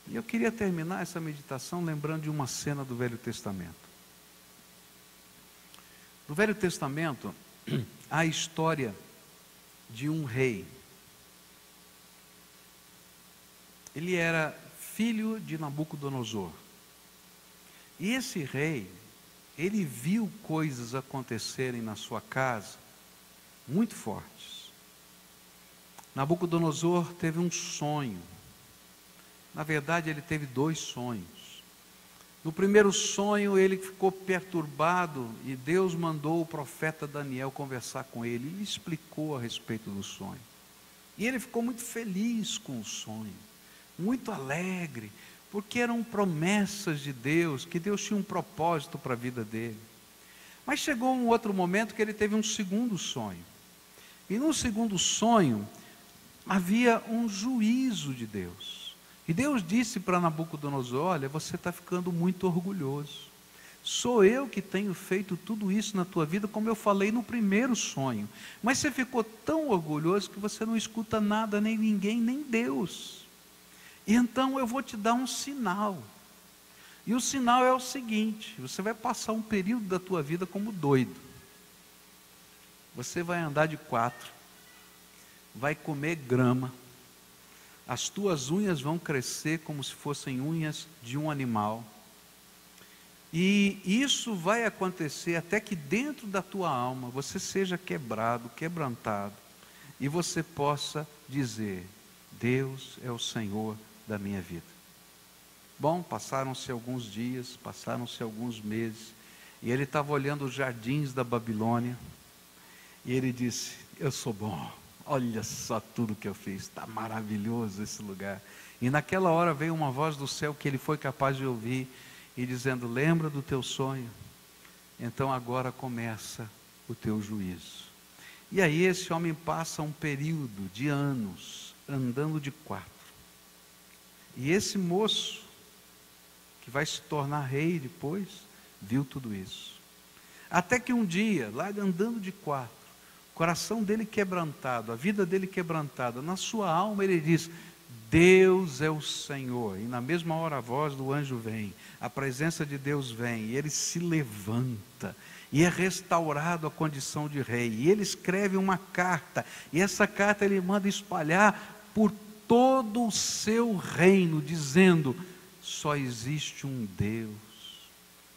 E eu queria terminar essa meditação lembrando de uma cena do Velho Testamento. No Velho Testamento, há a história de um rei. Ele era filho de Nabucodonosor. E esse rei, ele viu coisas acontecerem na sua casa muito fortes. Nabucodonosor teve um sonho. Na verdade, ele teve 2 sonhos. No primeiro sonho, ele ficou perturbado e Deus mandou o profeta Daniel conversar com ele. Ele explicou a respeito do sonho. E ele ficou muito feliz com o sonho, muito alegre, porque eram promessas de Deus, que Deus tinha um propósito para a vida dele. Mas chegou um outro momento que ele teve um segundo sonho. E no segundo sonho, havia um juízo de Deus. E Deus disse para Nabucodonosor: olha, você está ficando muito orgulhoso. Sou eu que tenho feito tudo isso na tua vida, como eu falei no primeiro sonho. Mas você ficou tão orgulhoso que você não escuta nada, nem ninguém, nem Deus. E então eu vou te dar um sinal. E o sinal é o seguinte: você vai passar um período da tua vida como doido. Você vai andar de 4, vai comer grama, as tuas unhas vão crescer como se fossem unhas de um animal. E isso vai acontecer até que dentro da tua alma você seja quebrado, quebrantado, e você possa dizer: Deus é o Senhor da minha vida. Bom, passaram-se alguns dias, passaram-se alguns meses, e ele estava olhando os jardins da Babilônia, e ele disse: eu sou bom, olha só tudo que eu fiz, está maravilhoso esse lugar. E naquela hora veio uma voz do céu que ele foi capaz de ouvir, e dizendo: lembra do teu sonho? Então agora começa o teu juízo. E aí esse homem passa um período de anos andando de 4. E esse moço, que vai se tornar rei depois, viu tudo isso. Até que um dia, lá andando de 4, o coração dele quebrantado, a vida dele quebrantada, na sua alma ele diz: Deus é o Senhor. E na mesma hora a voz do anjo vem, a presença de Deus vem, e ele se levanta, e é restaurado a condição de rei. E ele escreve uma carta, e essa carta ele manda espalhar por todo o seu reino, dizendo: só existe um Deus.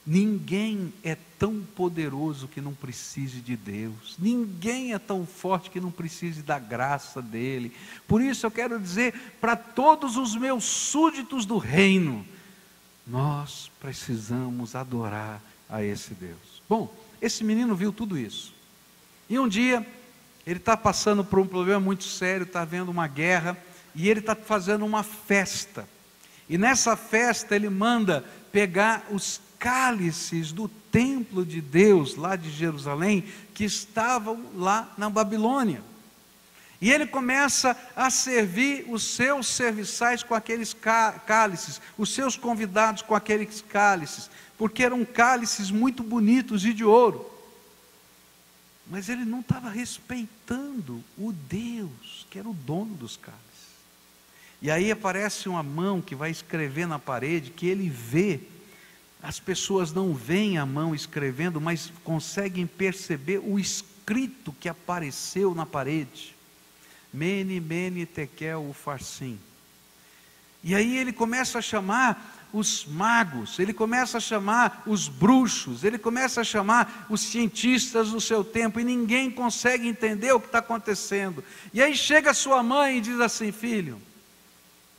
Ninguém é tão poderoso que não precise de Deus. Ninguém é tão forte que não precise da graça dele. Por isso eu quero dizer para todos os meus súditos do reino: nós precisamos adorar a esse Deus. Bom, esse menino viu tudo isso. E um dia, ele está passando por um problema muito sério, está havendo uma guerra, e ele está fazendo uma festa. E nessa festa ele manda pegar os cálices do templo de Deus, lá de Jerusalém, que estavam lá na Babilônia. E ele começa a servir os seus serviçais com aqueles cálices, os seus convidados com aqueles cálices, porque eram cálices muito bonitos e de ouro. Mas ele não estava respeitando o Deus, que era o dono dos cálices. E aí aparece uma mão que vai escrever na parede, que ele vê. As pessoas não veem a mão escrevendo, mas conseguem perceber o escrito que apareceu na parede. Mene, mene, tekel, ufarsim. E aí ele começa a chamar os magos, ele começa a chamar os bruxos, ele começa a chamar os cientistas do seu tempo, e ninguém consegue entender o que está acontecendo. E aí chega a sua mãe e diz assim: filho,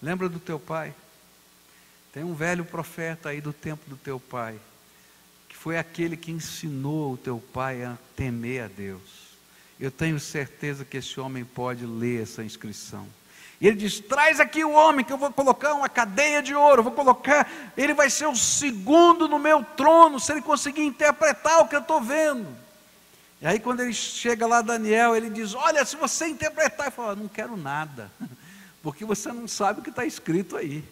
lembra do teu pai? Tem um velho profeta aí do tempo do teu pai, que foi aquele que ensinou o teu pai a temer a Deus. Eu tenho certeza que esse homem pode ler essa inscrição. E ele diz: traz aqui o homem, que eu vou colocar uma cadeia de ouro, vou colocar, ele vai ser o segundo no meu trono, se ele conseguir interpretar o que eu estou vendo. E aí quando ele chega lá, Daniel, ele diz: olha, se você interpretar, ele fala: não quero nada, porque você não sabe o que está escrito aí.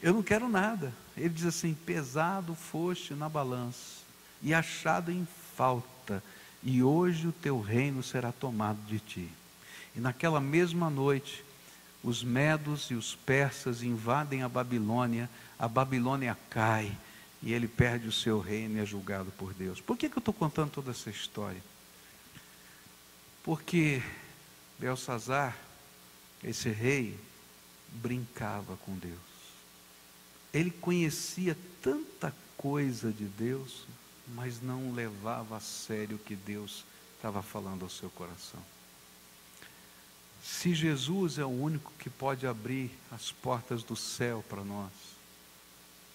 Eu não quero nada. Ele diz assim: pesado foste na balança, e achado em falta, e hoje o teu reino será tomado de ti. E naquela mesma noite, os medos e os persas invadem a Babilônia cai, e ele perde o seu reino e é julgado por Deus. Por que eu estou contando toda essa história? Porque Belsazar, esse rei, brincava com Deus. Ele conhecia tanta coisa de Deus, mas não levava a sério o que Deus estava falando ao seu coração. Se Jesus é o único que pode abrir as portas do céu para nós,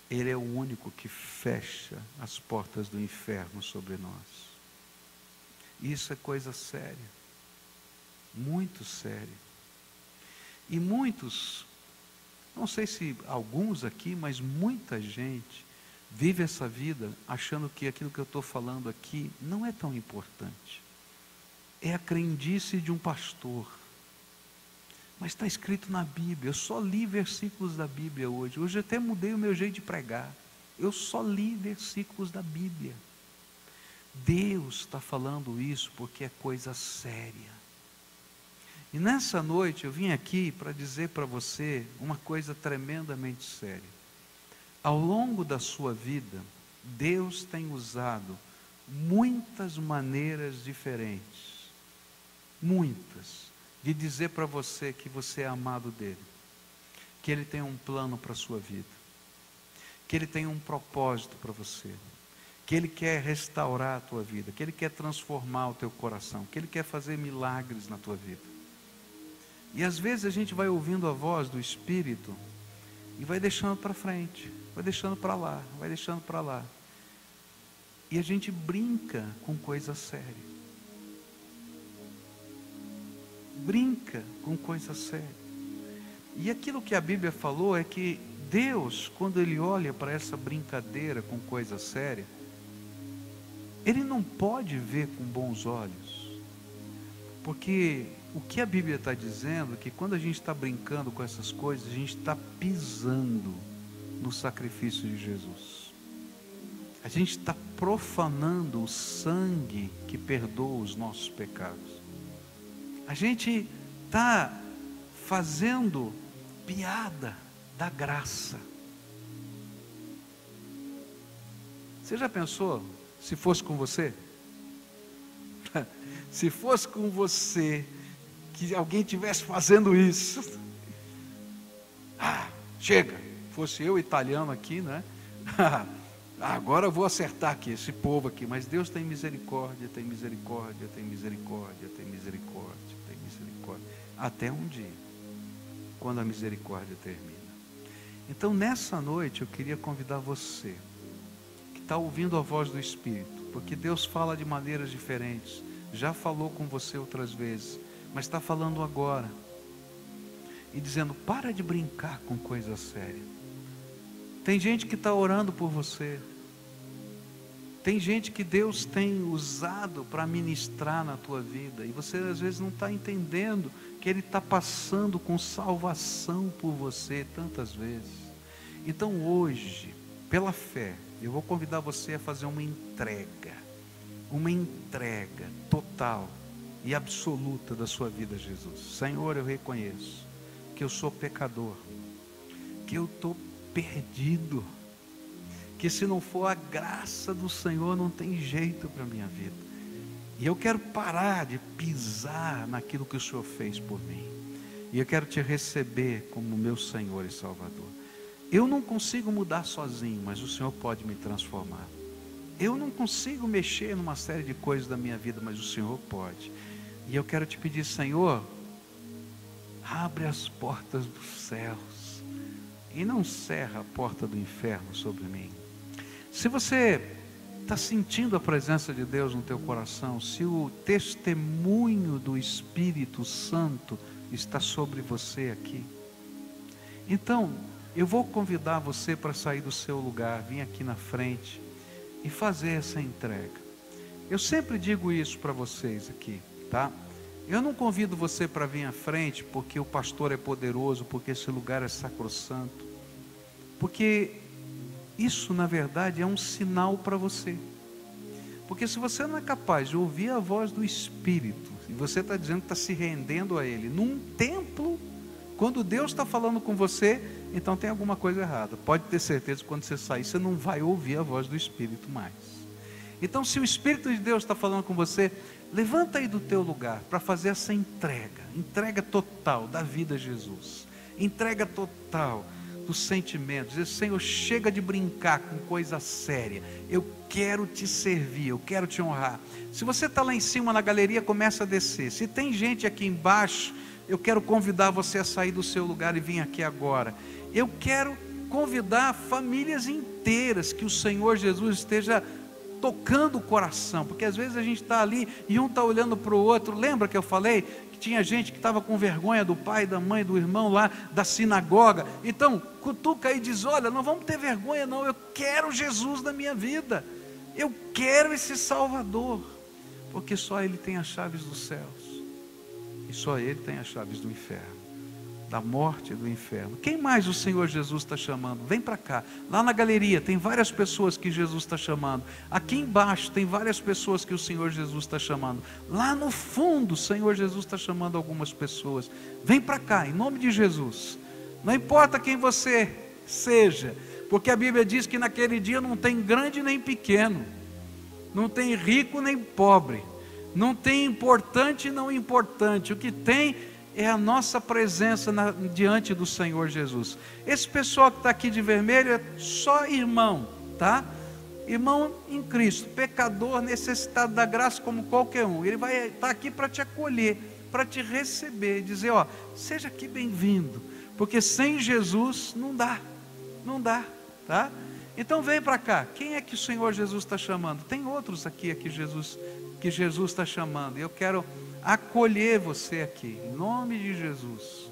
Ele é o único que fecha as portas do inferno sobre nós. Isso é coisa séria, muito séria. E muitos, não sei se alguns aqui, mas muita gente vive essa vida achando que aquilo que eu estou falando aqui não é tão importante. É a crendice de um pastor. Mas está escrito na Bíblia. Eu só li versículos da Bíblia hoje. Hoje eu até mudei o meu jeito de pregar. Eu só li versículos da Bíblia. Deus está falando isso porque é coisa séria. E nessa noite eu vim aqui para dizer para você uma coisa tremendamente séria. Ao longo da sua vida, Deus tem usado muitas maneiras diferentes, muitas, de dizer para você que você é amado dele, que ele tem um plano para a sua vida, que ele tem um propósito para você, que ele quer restaurar a tua vida, que ele quer transformar o teu coração, que ele quer fazer milagres na tua vida. E às vezes a gente vai ouvindo a voz do Espírito e vai deixando para frente, vai deixando para lá, vai deixando para lá. E a gente brinca com coisa séria. Brinca com coisa séria. E aquilo que a Bíblia falou é que Deus, quando Ele olha para essa brincadeira com coisa séria, Ele não pode ver com bons olhos. Porque o que a Bíblia está dizendo é que quando a gente está brincando com essas coisas, a gente está pisando no sacrifício de Jesus. A gente está profanando o sangue que perdoa os nossos pecados. A gente está fazendo piada da graça. Você já pensou se fosse com você? Se fosse com você, que alguém estivesse fazendo isso. Chega, fosse eu italiano aqui, né? Agora eu vou acertar aqui, esse povo aqui. Mas Deus tem misericórdia, tem misericórdia, tem misericórdia, tem misericórdia, tem misericórdia. Até um dia, quando a misericórdia termina. Então nessa noite eu queria convidar você, que está ouvindo a voz do Espírito, porque Deus fala de maneiras diferentes. Já falou com você outras vezes, mas está falando agora. E dizendo, para de brincar com coisa séria. Tem gente que está orando por você. Tem gente que Deus tem usado para ministrar na tua vida. E você às vezes não está entendendo que Ele está passando com salvação por você tantas vezes. Então hoje, pela fé, eu vou convidar você a fazer uma entrega total e absoluta da sua vida a Jesus. Senhor, eu reconheço que eu sou pecador, que eu estou perdido, que se não for a graça do Senhor não tem jeito para a minha vida. E eu quero parar de pisar naquilo que o Senhor fez por mim. E eu quero te receber como meu Senhor e Salvador. Eu não consigo mudar sozinho, mas o Senhor pode me transformar. Eu não consigo mexer numa série de coisas da minha vida, mas o Senhor pode. E eu quero te pedir, Senhor, abre as portas dos céus e não cerra a porta do inferno sobre mim. Se você está sentindo a presença de Deus no teu coração, se o testemunho do Espírito Santo está sobre você aqui, então eu vou convidar você para sair do seu lugar, vir aqui na frente e fazer essa entrega. Eu sempre digo isso para vocês aqui, tá? Eu não convido você para vir à frente porque o pastor é poderoso, porque esse lugar é sacrossanto, porque isso na verdade é um sinal para você. Porque se você não é capaz de ouvir a voz do Espírito, e você está dizendo que está se rendendo a Ele, num templo, quando Deus está falando com você, então tem alguma coisa errada. Pode ter certeza que quando você sair, você não vai ouvir a voz do Espírito mais. Então se o Espírito de Deus está falando com você, levanta aí do teu lugar para fazer essa entrega total da vida a Jesus, entrega total dos sentimentos. Dizer, Senhor, chega de brincar com coisa séria, eu quero te servir, eu quero te honrar. Se você está lá em cima na galeria, começa a descer. Se tem gente aqui embaixo, eu quero convidar você a sair do seu lugar e vir aqui agora. Eu quero convidar famílias inteiras, que o Senhor Jesus esteja tocando o coração, porque às vezes a gente está ali e um está olhando para o outro. Lembra que eu falei que tinha gente que estava com vergonha do pai, da mãe, do irmão lá da sinagoga? Então cutuca e diz, olha, não vamos ter vergonha não, eu quero Jesus na minha vida, eu quero esse Salvador, porque só Ele tem as chaves dos céus e só Ele tem as chaves do inferno. da morte e do inferno. Quem mais o Senhor Jesus está chamando? Vem para cá. Lá na galeria tem várias pessoas que Jesus está chamando. Aqui embaixo tem várias pessoas que o Senhor Jesus está chamando. Lá no fundo o Senhor Jesus está chamando algumas pessoas. Vem para cá, em nome de Jesus. Não importa quem você seja, porque a Bíblia diz que naquele dia não tem grande nem pequeno, não tem rico nem pobre, não tem importante e não importante. O que tem é a nossa presença diante do Senhor Jesus. Esse pessoal que está aqui de vermelho é só irmão, tá? Irmão em Cristo, pecador, necessitado da graça como qualquer um. Ele vai estar aqui para te acolher, para te receber, dizer, ó, seja aqui bem-vindo, porque sem Jesus não dá, tá? Então vem para cá. Quem é que o Senhor Jesus está chamando? Tem outros aqui que Jesus está chamando, e eu quero acolher você aqui, em nome de Jesus.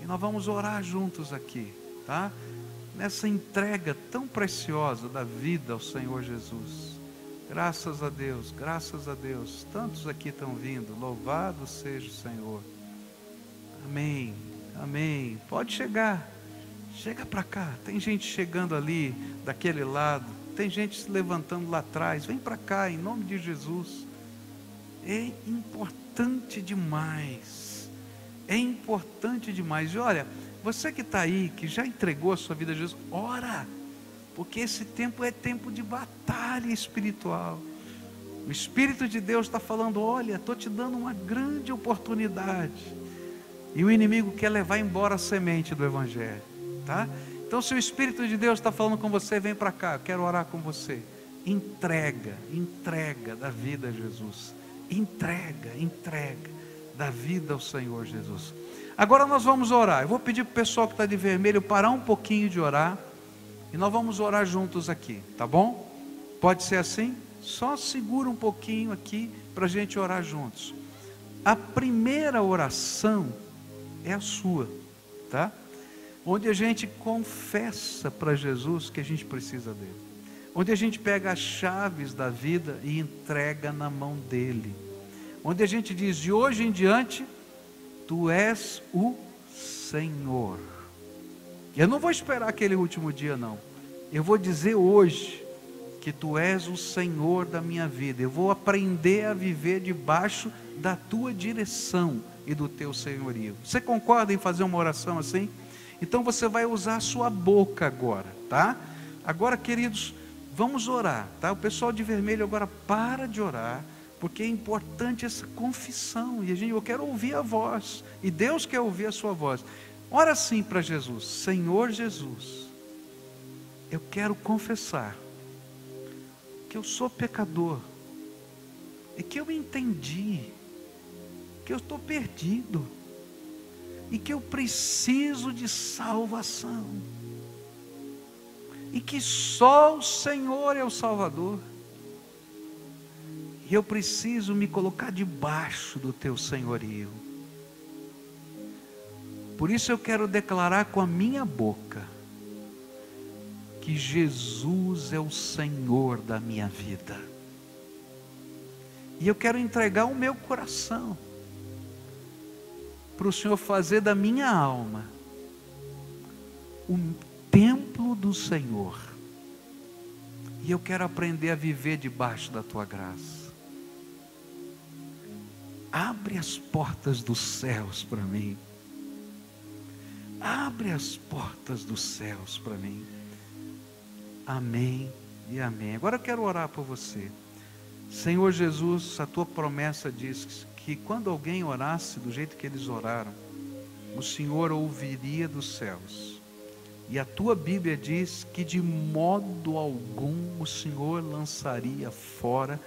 E nós vamos orar juntos aqui, tá? Nessa entrega tão preciosa da vida ao Senhor Jesus. Graças a Deus, tantos aqui estão vindo, louvado seja o Senhor. Amém, amém. Pode chegar, chega para cá. Tem gente chegando ali, daquele lado, tem gente se levantando lá atrás. Vem para cá, em nome de Jesus. É importante demais, e olha, você que está aí, que já entregou a sua vida a Jesus, ora, porque esse tempo é tempo de batalha espiritual. O Espírito de Deus está falando, olha, estou te dando uma grande oportunidade, e o inimigo quer levar embora a semente do Evangelho, tá? Então se o Espírito de Deus está falando com você, vem para cá, eu quero orar com você. Entrega da vida a Jesus. Entrega da vida ao Senhor Jesus. Agora nós vamos orar. Eu vou pedir para o pessoal que está de vermelho parar um pouquinho de orar, e nós vamos orar juntos aqui, tá bom? Pode ser assim? Só segura um pouquinho aqui para a gente orar juntos. A primeira oração é a sua, tá? Onde a gente confessa para Jesus que a gente precisa dele, onde a gente pega as chaves da vida e entrega na mão dele, onde a gente diz, de hoje em diante, tu és o Senhor. Eu não vou esperar aquele último dia não, eu vou dizer hoje, que tu és o Senhor da minha vida, eu vou aprender a viver debaixo da tua direção e do teu senhorio. Você concorda em fazer uma oração assim? Então você vai usar a sua boca agora, tá? Agora, queridos, vamos orar, tá? O pessoal de vermelho agora para de orar, porque é importante essa confissão, e eu quero ouvir a voz, e Deus quer ouvir a sua voz. Ora assim para Jesus, Senhor Jesus, eu quero confessar que eu sou pecador, e que eu entendi que eu estou perdido, e que eu preciso de salvação, e que só o Senhor é o Salvador, e eu preciso me colocar debaixo do teu senhorio. Por isso eu quero declarar com a minha boca que Jesus é o Senhor da minha vida, e eu quero entregar o meu coração para o Senhor fazer da minha alma o templo do Senhor, e eu quero aprender a viver debaixo da tua graça. Abre as portas dos céus para mim, abre as portas dos céus para mim. Amém e amém. Agora eu quero orar por você. Senhor Jesus, a tua promessa diz que quando alguém orasse do jeito que eles oraram, o Senhor ouviria dos céus. E a tua Bíblia diz que de modo algum o Senhor lançaria fora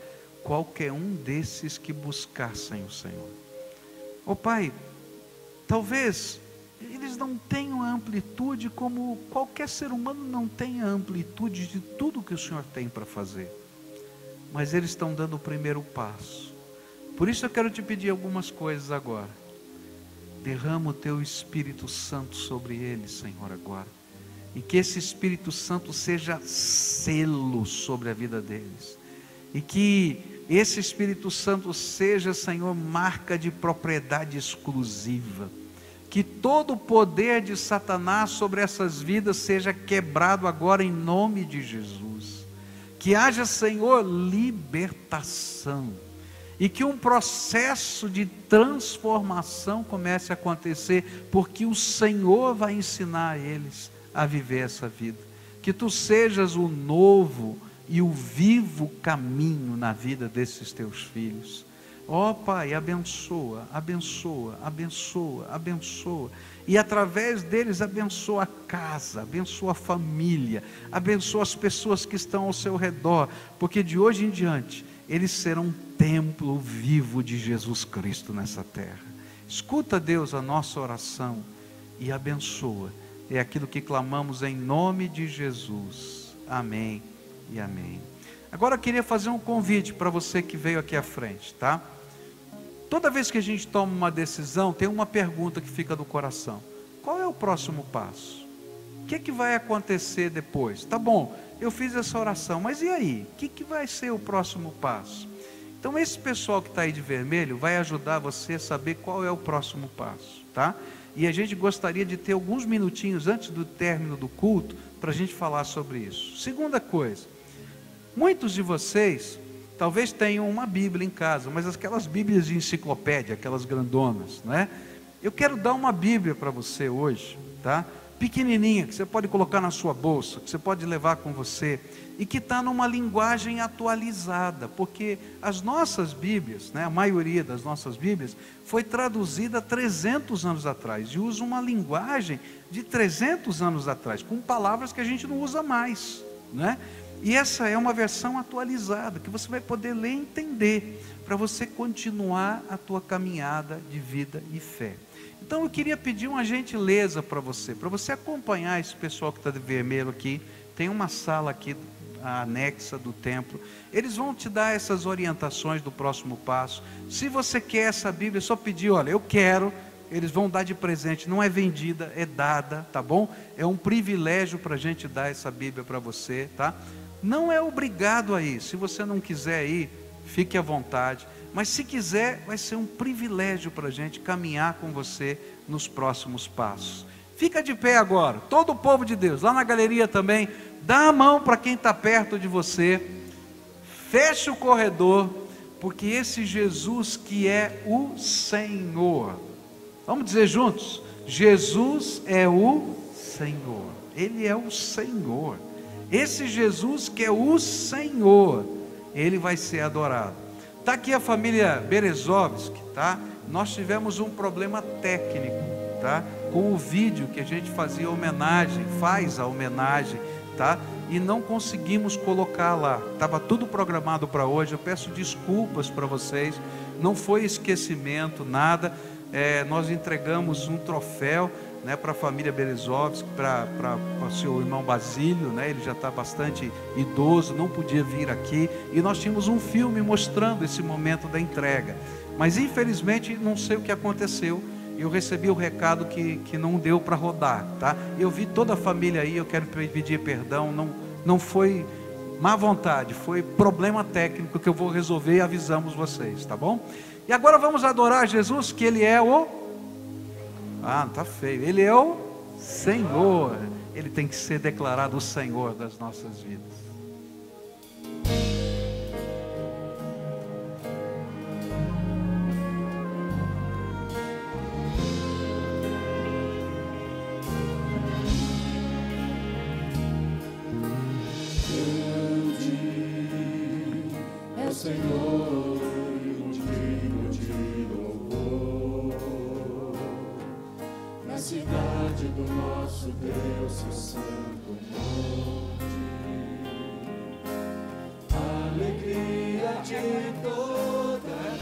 qualquer um desses que buscassem o Senhor. Ó Pai, talvez eles não tenham a amplitude como qualquer ser humano não tem a amplitude de tudo que o Senhor tem para fazer, mas eles estão dando o primeiro passo. Por isso eu quero te pedir algumas coisas agora. Derrama o teu Espírito Santo sobre eles, Senhor, agora, e que esse Espírito Santo seja selo sobre a vida deles, e que esse Espírito Santo seja, Senhor, marca de propriedade exclusiva, Que todo o poder de Satanás sobre essas vidas seja quebrado agora em nome de Jesus. Que haja, Senhor, libertação. E que um processo de transformação comece a acontecer, porque o Senhor vai ensinar a eles a viver essa vida. Que Tu sejas o novo e o vivo caminho na vida desses Teus filhos. Ó Pai, abençoa, abençoa, abençoa, abençoa. E através deles abençoa a casa, abençoa a família, abençoa as pessoas que estão ao seu redor. Porque de hoje em diante, eles serão um templo vivo de Jesus Cristo nessa terra. Escuta, Deus, a nossa oração e abençoa. É aquilo que clamamos em nome de Jesus. Amém e amém. Agora eu queria fazer um convite para você que veio aqui à frente, tá? Toda vez que a gente toma uma decisão, tem uma pergunta que fica no coração: qual é o próximo passo? O que vai acontecer depois? Tá bom, eu fiz essa oração, mas e aí? O que vai ser o próximo passo? Então esse pessoal que está aí de vermelho vai ajudar você a saber qual é o próximo passo, tá? E a gente gostaria de ter alguns minutinhos antes do término do culto para a gente falar sobre isso. Segunda coisa, muitos de vocês talvez tenham uma Bíblia em casa, mas aquelas Bíblias de enciclopédia, aquelas grandonas, né? Eu quero dar uma Bíblia para você hoje, tá? Pequenininha, que você pode colocar na sua bolsa, que você pode levar com você, e que está numa linguagem atualizada, porque as nossas Bíblias, né, a maioria das nossas Bíblias, foi traduzida há 300 anos atrás, e usa uma linguagem de 300 anos atrás, com palavras que a gente não usa mais, né? E essa é uma versão atualizada, que você vai poder ler e entender, para você continuar a tua caminhada de vida e fé. Então eu queria pedir uma gentileza para você acompanhar esse pessoal que está de vermelho aqui. Tem uma sala aqui anexa do templo. Eles vão te dar essas orientações do próximo passo. Se você quer essa Bíblia, é só pedir: olha, eu quero. Eles vão dar de presente, não é vendida, é dada, tá bom? É um privilégio para a gente dar essa Bíblia para você, tá? Não é obrigado a ir. Se você não quiser ir, fique à vontade. Mas se quiser, vai ser um privilégio para a gente caminhar com você nos próximos passos. Fica de pé agora, todo o povo de Deus, lá na galeria também. Dá a mão para quem está perto de você. Feche o corredor, porque esse Jesus que é o Senhor. Vamos dizer juntos? Jesus é o Senhor. Ele é o Senhor. Esse Jesus que é o Senhor, Ele vai ser adorado. Está aqui a família Berezovski, tá? Nós tivemos um problema técnico, tá? Com o vídeo que a gente fazia homenagem, faz a homenagem, tá? E não conseguimos colocar lá. Estava tudo programado para hoje. Eu peço desculpas para vocês. Não foi esquecimento, nada. Nós entregamos um troféu, né, para a família Berezovski, para o seu irmão Basílio, né, ele já está bastante idoso, não podia vir aqui, e nós tínhamos um filme mostrando esse momento da entrega, mas infelizmente não sei o que aconteceu. Eu recebi o recado que não deu para rodar, tá? Eu vi toda a família aí, eu quero pedir perdão, não foi má vontade, foi problema técnico que eu vou resolver e avisamos vocês, tá bom? E agora vamos adorar Jesus, que Ele é o... Ah, tá feio. Ele é o Senhor. Ele tem que ser declarado o Senhor das nossas vidas. É o Senhor, digno de louvor. Na cidade do nosso Deus, seu santo monte, alegria de toda a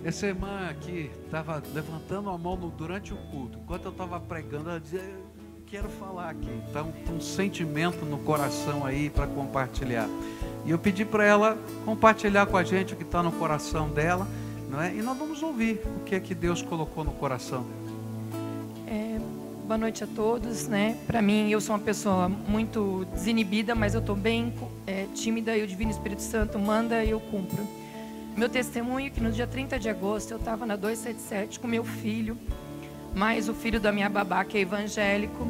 Essa irmã aqui estava levantando a mão durante o culto. Enquanto eu estava pregando, ela dizia: "Eu quero falar aqui". Então, um sentimento no coração aí para compartilhar. E eu pedi para ela compartilhar com a gente o que está no coração dela, não é? E nós vamos ouvir o que é que Deus colocou no coração dela. Boa noite a todos, né? Para mim, eu sou uma pessoa muito desinibida, mas eu estou bem tímida, e o Divino Espírito Santo manda e eu cumpro. Meu testemunho é que no dia 30 de agosto eu estava na 277 com meu filho, mais o filho da minha babá, que é evangélico,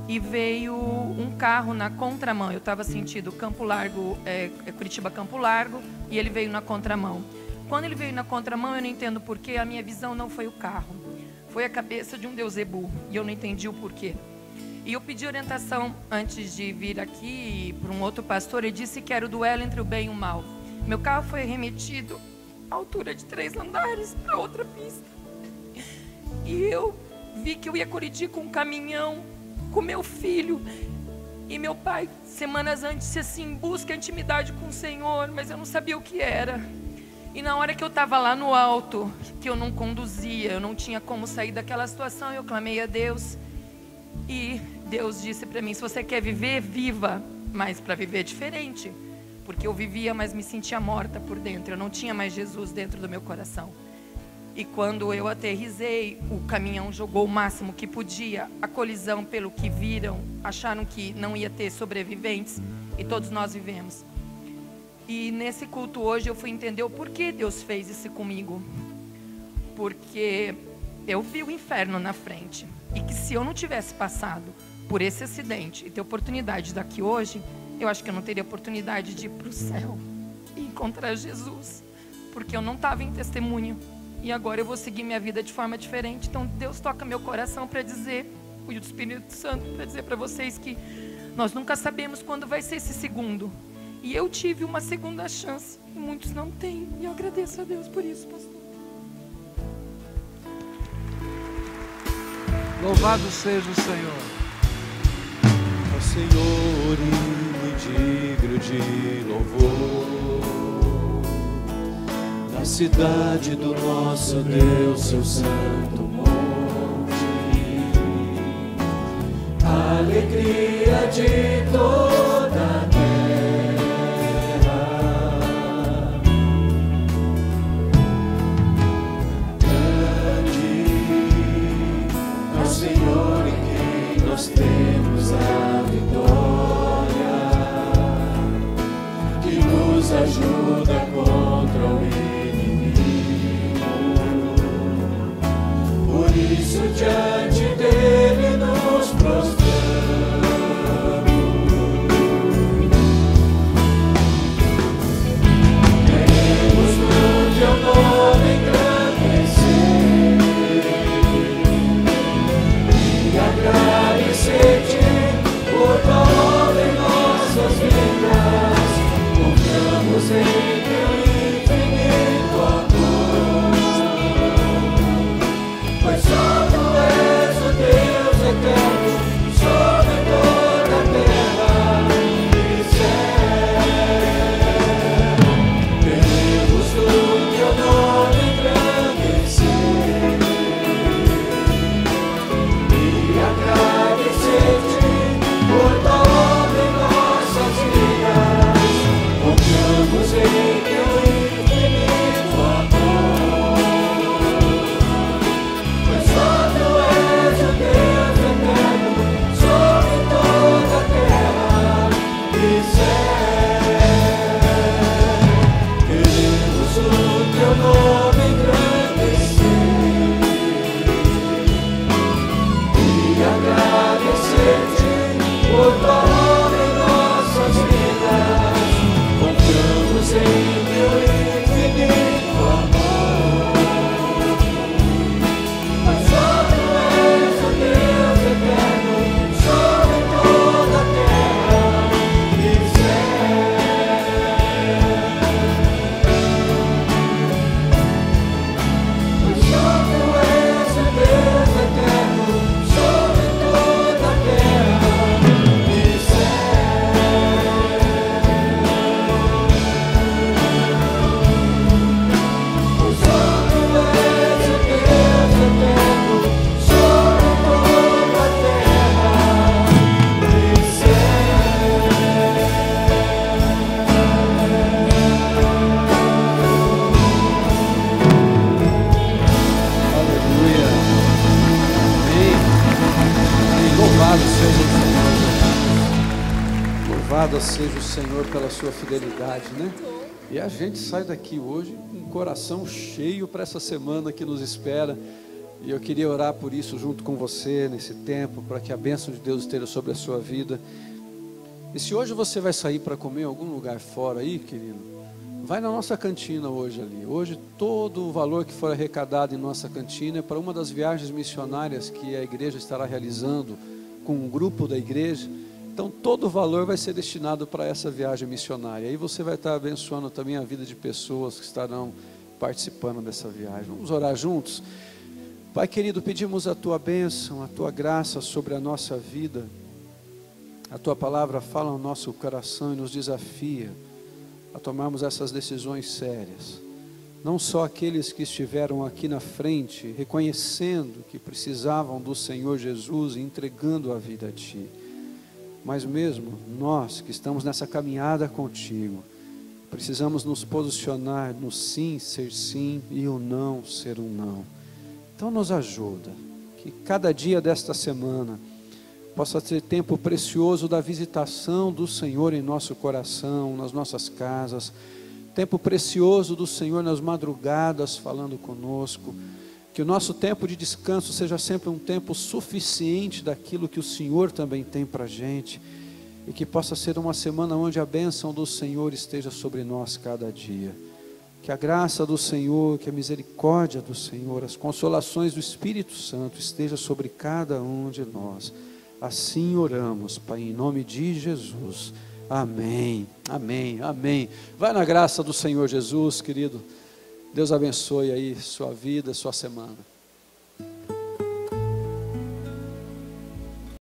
e veio um carro na contramão. Eu estava sentido Campo Largo, Curitiba Campo Largo, e ele veio na contramão. Quando ele veio na contramão, eu não entendo porquê, a minha visão não foi o carro, foi a cabeça de um Deusebu, e eu não entendi o porquê. E eu pedi orientação antes de vir aqui para um outro pastor, ele disse que era o duelo entre o bem e o mal. Meu carro foi remetido à altura de 3 andares para outra pista. E eu vi que eu ia colidir com um caminhão, com meu filho. E meu pai, semanas antes, disse assim: busca intimidade com o Senhor, mas eu não sabia o que era. E na hora que eu estava lá no alto, que eu não conduzia, eu não tinha como sair daquela situação, eu clamei a Deus. E Deus disse para mim: se você quer viver, viva, mas para viver diferente. Porque eu vivia, mas me sentia morta por dentro, eu não tinha mais Jesus dentro do meu coração. E quando eu aterrissei, o caminhão jogou o máximo que podia. A colisão, pelo que viram, acharam que não ia ter sobreviventes, e todos nós vivemos. E nesse culto hoje eu fui entender o porquê Deus fez isso comigo. Porque eu vi o inferno na frente. E que se eu não tivesse passado por esse acidente e ter oportunidade daqui hoje, eu acho que eu não teria oportunidade de ir para o céu e encontrar Jesus. Porque eu não estava em testemunho. E agora eu vou seguir minha vida de forma diferente. Então Deus toca meu coração para dizer, o Espírito Santo, para dizer para vocês que nós nunca sabemos quando vai ser esse segundo. E eu tive uma segunda chance, e muitos não têm. E eu agradeço a Deus por isso, pastor. Louvado seja o Senhor. Ó Senhor, e digno de louvor, na cidade do nosso Deus, seu santo monte, a alegria de toda a terra. Senhor, em quem nós temos a vitória, que nos ajuda contra o inimigo. Por isso diante dele nos prostramos, queremos no teu nome engrandecer e agradecer-te por tua obra em nossas vidas. Confiamos em teu infinito amor, pois só tu és Louvado seja o Senhor. Louvado seja o Senhor pela sua fidelidade, né? E a gente sai daqui hoje com o coração cheio para essa semana que nos espera. E eu queria orar por isso junto com você nesse tempo, para que a bênção de Deus esteja sobre a sua vida. E se hoje você vai sair para comer em algum lugar fora aí, querido, vai na nossa cantina hoje ali. Hoje todo o valor que for arrecadado em nossa cantina é para uma das viagens missionárias que a igreja estará realizando com um grupo da igreja. Então todo o valor vai ser destinado para essa viagem missionária. Aí você vai estar abençoando também a vida de pessoas que estarão participando dessa viagem. Vamos orar juntos? Pai querido, pedimos a Tua bênção, a Tua graça sobre a nossa vida. A Tua palavra fala no nosso coração e nos desafia a tomarmos essas decisões sérias. Não só aqueles que estiveram aqui na frente, reconhecendo que precisavam do Senhor Jesus e entregando a vida a Ti, mas mesmo nós que estamos nessa caminhada contigo, precisamos nos posicionar no sim ser sim e o não ser um não. Então nos ajuda, que cada dia desta semana possa ser tempo precioso da visitação do Senhor em nosso coração, nas nossas casas, tempo precioso do Senhor nas madrugadas falando conosco, que o nosso tempo de descanso seja sempre um tempo suficiente daquilo que o Senhor também tem para a gente, e que possa ser uma semana onde a bênção do Senhor esteja sobre nós cada dia. Que a graça do Senhor, que a misericórdia do Senhor, as consolações do Espírito Santo esteja sobre cada um de nós. Assim oramos, Pai, em nome de Jesus. Amém, amém, amém. Vai na graça do Senhor Jesus, querido. Deus abençoe aí sua vida, sua semana.